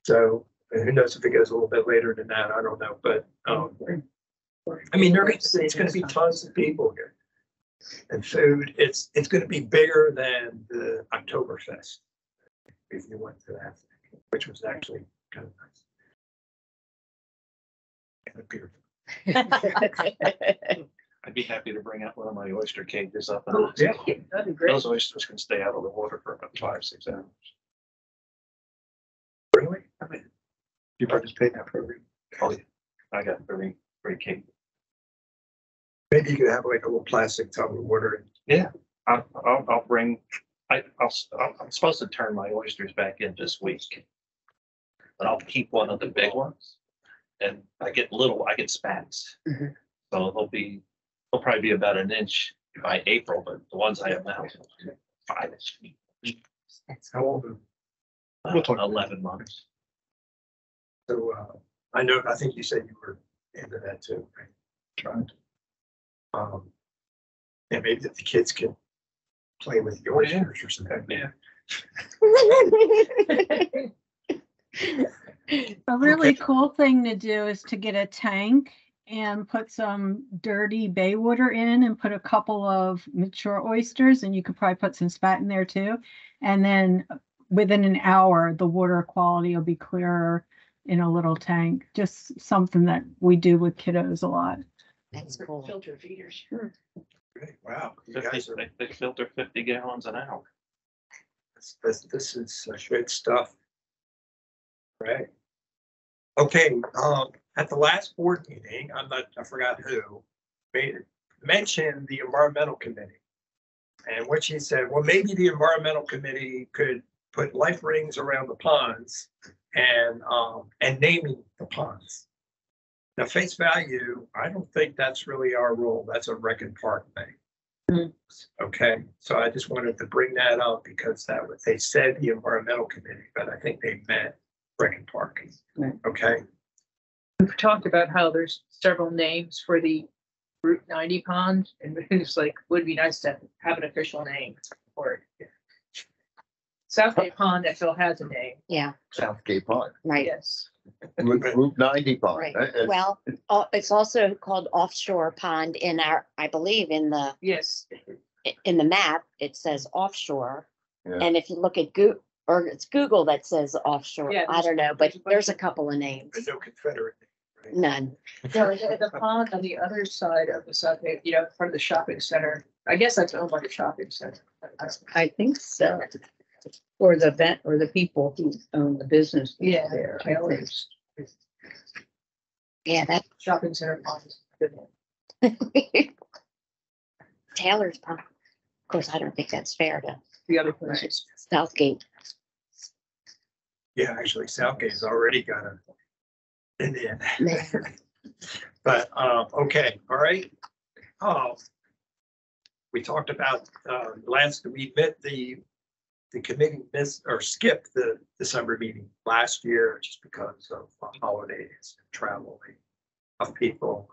So who knows if it goes a little bit later than that? I don't know, but I mean, it's going to be tons of people here and food. It's going to be bigger than the Oktoberfest if you went to that, which was actually kind of nice. And a beer. I'd be happy to bring out one of my oyster cages up. Oh, yeah, That'd be great. Those oysters can stay out of the water for about 5-6 hours. Really? I mean, You participate in that program? Oh, yeah. I got very cake. maybe you could have like a little plastic tub of water. I'll bring, I'm supposed to turn my oysters back in this week. But I'll keep one of the big ones. And I get spats. Mhm. So they'll probably be about an inch by April, but the ones I have now, 5 inch. That's How old? We'll talk. 11 months. So I think you said you were into that too. Right? Trying. And maybe that the kids can play with the oysters or something. Yeah. A really cool thing to do is to get a tank and put some dirty bay water in and put a couple of mature oysters, and you could probably put some spat in there too. And then within an hour, the water quality will be clearer in a little tank. Just something that we do with kiddos a lot. That's cool. Filter feeders. Great. Wow. You guys are, They filter 50 gallons an hour. this is good stuff. Right. Okay, at the last board meeting, I forgot who mentioned the environmental committee. And what she said, well, maybe the environmental committee could put life rings around the ponds and naming the ponds. Now, face value, I don't think that's really our role. That's a rec and park thing. Okay, so I just wanted to bring that up because they said the environmental committee, but I think they meant rec and park. Right. Okay. We've talked about how there's several names for the Route 90 pond, and it's like, would be nice to have an official name for it. Southgate Pond, I feel has a name. Yeah, Southgate Pond, right, Yes. Route 90 Pond. right. It's- Well, it's also called offshore pond in I believe in the Yes. map, it says offshore. Yeah. And if you look at or it's Google that says offshore, Yeah, I don't know, but there's a bunch there's a of- couple of names. There's no Confederate. Right? None. No, the pond on the other side of the Southgate, in front of the shopping center. I guess that's owned by the shopping center. I think so. Or the people who own the business Yeah, there. I Taylor's. Yeah, that Shopping center pond is a good one. Taylor's pond. Of course, I don't think that's fair to The other places. Southgate. Yeah, actually, Southgate's already got an Indian. Man. But okay, all right. We talked about we met the committee missed or skipped the December meeting last year just because of holidays and traveling of people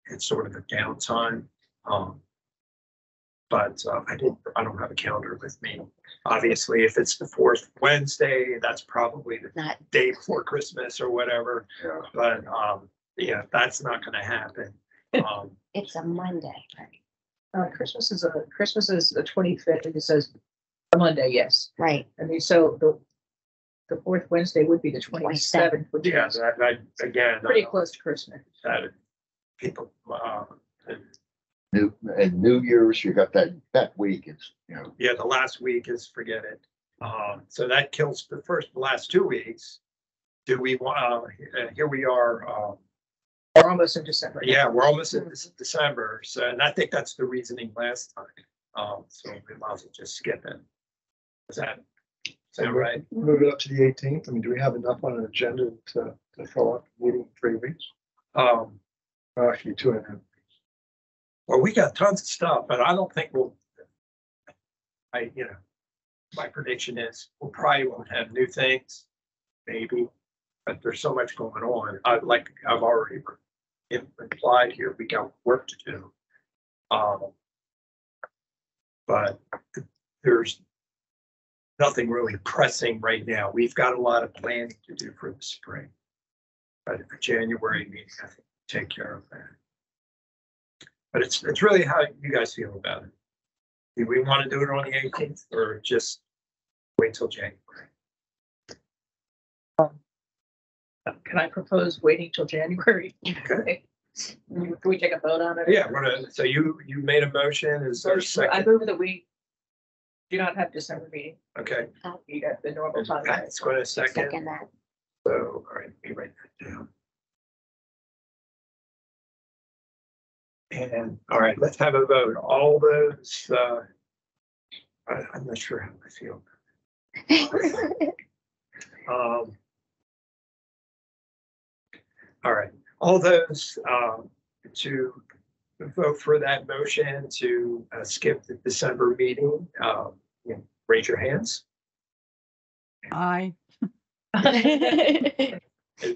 and sort of a downtime. But I don't have a calendar with me. Obviously, if it's the fourth Wednesday, that's probably the Not day before Christmas or whatever. Yeah. But yeah, that's not going to happen. it's a Monday, right? Christmas is the 25th, and it says a Monday, yes. Right. I mean, so the fourth Wednesday would be the 27th, which Yeah, is that, again. pretty close to Christmas. That people, New Year's, you got that week is, you know, yeah, the last week is, forget it. So that kills the last 2 weeks. Do we want, here we are, We're almost in December. yeah, we're almost in December, so, and I think that's the reasoning last time. So we might as well just skip it. Is that sound right? Move it up to the 18th. I mean, do we have enough on an agenda to fill up the meeting in 3 weeks? Actually, 2.5. Well, we got tons of stuff, but I don't think my prediction is we'll probably won't have new things, maybe, but there's so much going on. I've already implied here, we got work to do. But there's nothing really pressing right now. We've got a lot of planning to do for the spring. But the January meeting, I think, take care of that. But it's really how you guys feel about it. Do we want to do it on the 18th or just wait till January? Can I propose waiting till January? Okay. Can we take a vote on it? Yeah, so you made a motion, is there a I second? move that we do not have December meeting. Okay, We got the normal time. it's going to second, Second that. so, all right, let me write that down. And, all right, let's have a vote, all those, I'm not sure how I feel. All right, all those to vote for that motion to skip the December meeting, raise your hands. Aye.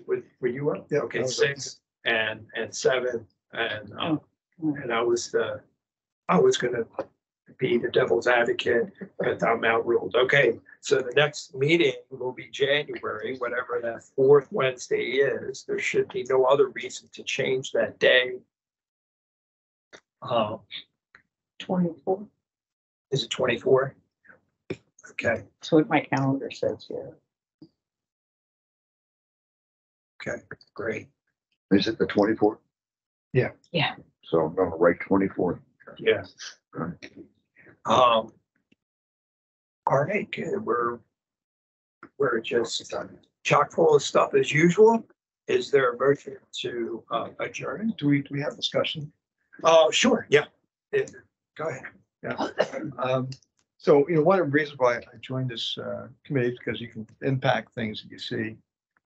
Were you up? Yeah, Okay, I was up. 6 and 7, and I was gonna be the devil's advocate, but I'm outruled. Okay, so the next meeting will be January, whatever that fourth Wednesday is. There should be no other reason to change that day. 24. Is it 24? Okay, That's what my calendar says here. okay, great. is it the 24th? Yeah. Yeah. So I'm gonna write 24th. Yeah. Right. All right, good. We're just chock full of stuff as usual. Is there a motion to adjourn? Do we have discussion? Oh, sure, yeah. Go ahead. So, one of the reasons why I joined this committee is because you can impact things that you see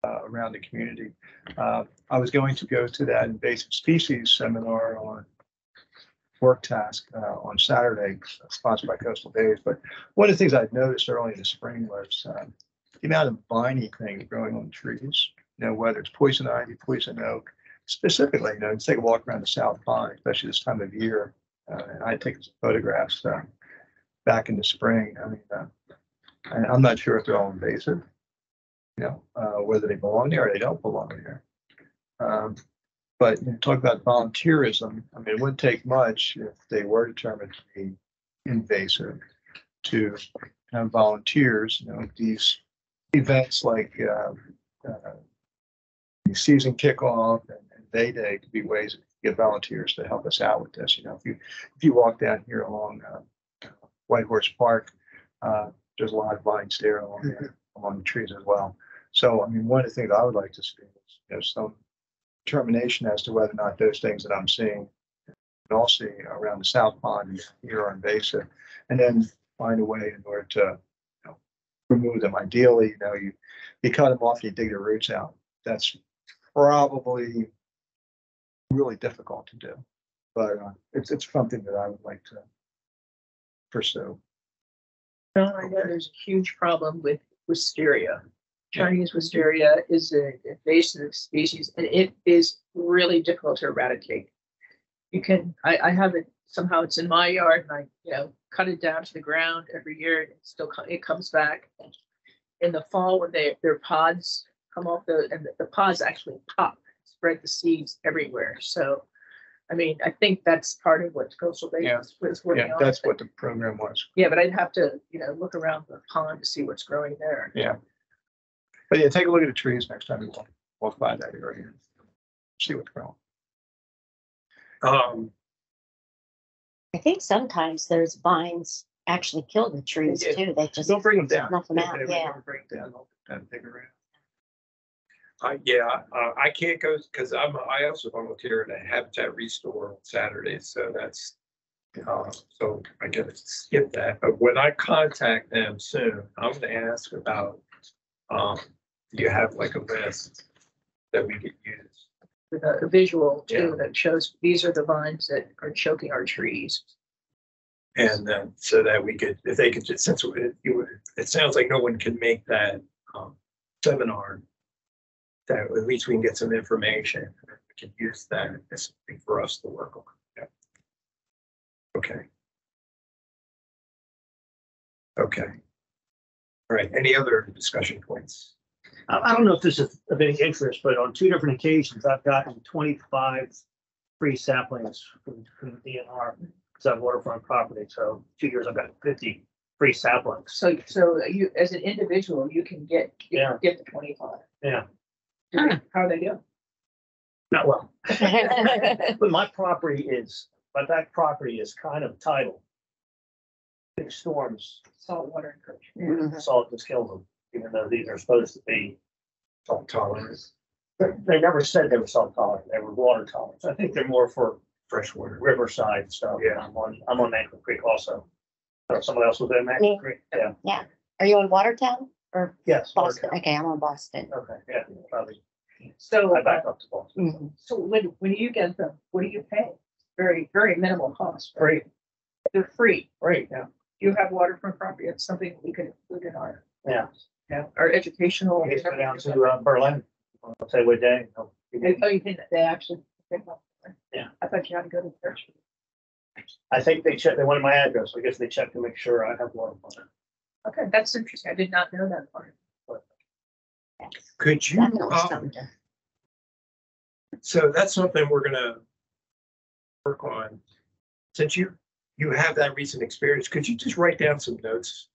around the community. I was going to go to that invasive species seminar on work task on Saturday, sponsored by Coastal Days. But one of the things I'd noticed early in the spring was the amount of viney things growing on trees, whether it's poison ivy, poison oak. Specifically, let's take a walk around the South Pond, especially this time of year. And I take some photographs back in the spring. I mean, and I'm not sure if they're all invasive, whether they belong there or they don't belong there. But talk about volunteerism. I mean, it wouldn't take much if they were determined to be invasive to have volunteers. These events like the season kickoff and Day could be ways to get volunteers to help us out with this. If you walk down here along White Horse Park, there's a lot of vines there along the trees as well. So, I mean, one of the things I would like to see is some determination as to whether or not those things that I'm seeing and all see around the South Pond here are invasive, and then find a way in order to remove them. Ideally, you cut them off and you dig their roots out. That's probably really difficult to do, but it's something that I would like to pursue. I know there's a huge problem with wisteria. Chinese wisteria is an invasive species, and it is really difficult to eradicate. I have it, somehow it's in my yard, and I cut it down to the ground every year, and it comes back. In the fall, when their pods come off, and the pods actually pop, spread the seeds everywhere. So, I mean, I think that's part of what Coastal Days was working on. That's what the program was. Yeah, but I'd have to, look around the pond to see what's growing there. Yeah. But yeah, take a look at the trees next time you walk by that area. See what's going on. I think sometimes those vines actually kill the trees Yeah. too. They just Don't bring them down. snuff them out. If they Yeah. don't bring them down, they'll dig around. I can't go because I also volunteer at Habitat Restore on Saturdays, so that's, so I gotta skip that. But when I contact them soon, I'm gonna ask about, do you have like a list that we could use? With a visual Yeah. too, that shows these are the vines that are choking our trees. And then so that we could, if they could just, since it sounds like no one can make that seminar, that at least we can get some information. We can use that as something for us to work on. Yeah. Okay. Okay. All right. Any other discussion points? I don't know if this is of any interest, but on 2 different occasions, I've gotten 25 free saplings from the DNR. Because I have waterfront property, so 2 years I've got 50 free saplings. So you, as an individual, you can get Yeah. the 25. Yeah, How they do? not well. But my back property is kind of tidal. Big storms, Saltwater encouragement. Mhm. salt just kills them, even though these are supposed to be. Salt tolerance, They never said they were salt tolerant, they were water tolerant. I think they're more for freshwater. riverside stuff. Yeah. I'm on Mangle Creek also. Someone else was in Mangle Me. Creek? Yeah, Are you in Watertown or yes. Boston? Watertown. Okay, I'm on Boston. Okay, yeah, probably. So, I back up to Boston. Mhm. so when you get them, what do you pay? Very, very minimal cost. Great, They're free. great, yeah. You have waterfront property. It's something we can include in our, Yeah. our educational. We used to go down to Berlin, I'll say what day. Oh, you think they actually pick up? Yeah. I thought you had to go to church. I think they checked, they wanted my address, so I guess they checked to make sure I have water. Okay, that's interesting. I did not know that part. Yes. Could you, Definitely something to- so that's something we're gonna work on. Since you have that recent experience, could you just write down some notes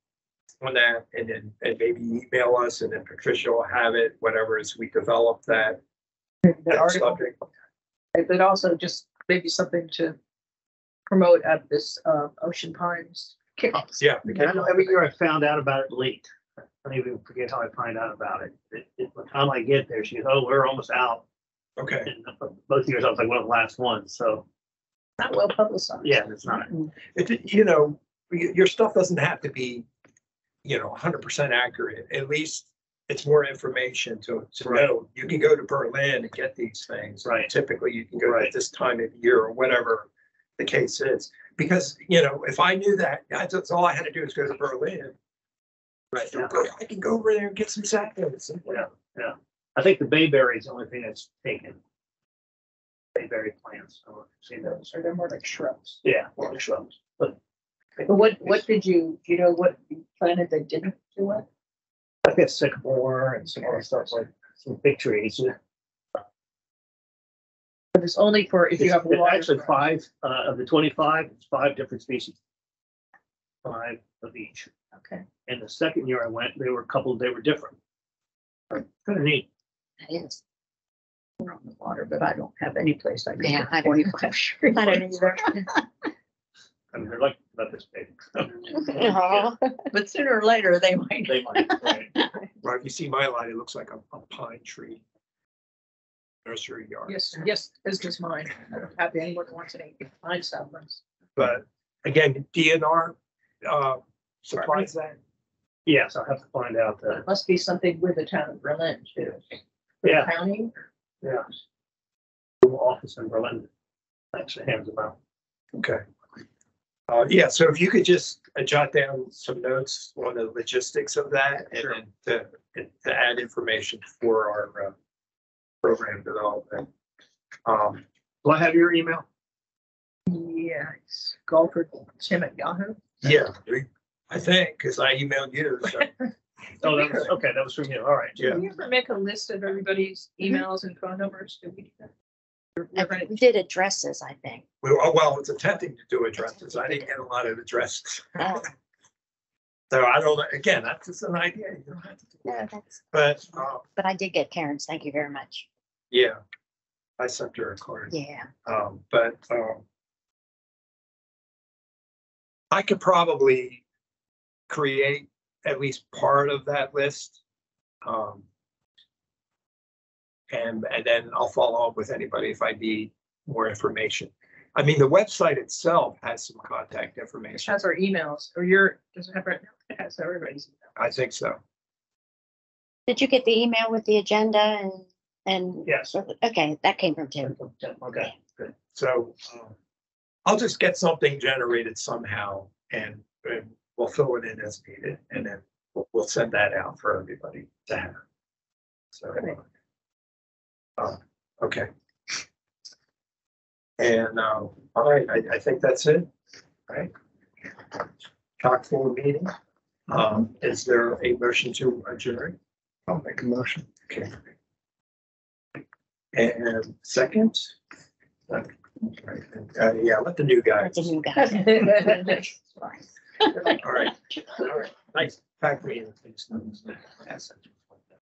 on that and maybe email us and then Patricia will have it, whatever, as we develop that The article, subject. but also just maybe something to promote at this Ocean Pines kickoffs. Yeah. I know every year I found out about it late. I don't even forget how I find out about it. By the time I get there, she goes, oh, we're almost out. Okay. And both years I was like one of the last ones, so, Not well publicized. yeah, it's not. Your stuff doesn't have to be, 100% accurate. At least it's more information to Right. know. You can go to Berlin and get these things. Right. Typically, you can go Right. at this time of year or whatever the case is. Because, if I knew that, that's all I had to do is go to Berlin. Right. Yeah. I can go over there and get some saplings. Yeah. I think the bayberry is the only thing that's taken. Bayberry plants, so I've seen those. Or they're more like shrubs. Yeah, more like shrubs, but But what did you what you planted that didn't do it? I get sycamore and some other stuff like some big trees. But it's only for if you have It's water. actually 5 of the 25, it's 5 different species. 5 of each. Okay. And the second year I went, they were different. Kind of neat. That is. We're on the water, but I don't have any place I can. Yeah, get I don't- 25 trees. I don't either. I mean, they're like about this big. Aw. But sooner or later, they might. They might, right. Right. If you see my line, it looks like a pine tree. Nursery yard. Yes, as does mine. I don't have anyone who wants any pine saplings. But again, DNR, supplies that. Yes, I'll have to find out. It must be something with the town of Berlin too. Yeah, County. yeah. Little office in Berlin. Actually hands them out. Okay. Yeah, so if you could just jot down some notes on the logistics of that Sure. and then to add information for our program development. Do I have your email? Yes, Golford Tim at Yahoo. Yeah, I think, because I emailed you. So, Oh, that was, okay, that was from you. All right. yeah. Can you ever make a list of everybody's emails and phone numbers? Do we do that? We did addresses, I think. Well, it's attempting to do addresses. I didn't get a lot of addresses. Oh, So I don't, again, that's just an idea. You don't have to do No, it. that's, But, but I did get Karen's. Thank you very much. yeah, I sent her a card. Yeah. But I could probably create at least part of that list. And then I'll follow up with anybody if I need more information. I mean, the website itself has some contact It information. has our emails or your, does it have, it has everybody's email. I think so. Did you get the email with the agenda and? Yes. Okay, that came from Tim. Okay. Good. So I'll just get something generated somehow and we'll fill it in as needed. And then we'll send that out for everybody to have. So, okay. And, all right, I think that's it, right? Chock full meeting. Is there a motion to adjourn? I'll make a motion. Okay. And second? Right, yeah, let the new guy. That's a new guy. All right, all right. Nice. Pack me in, please. Yes.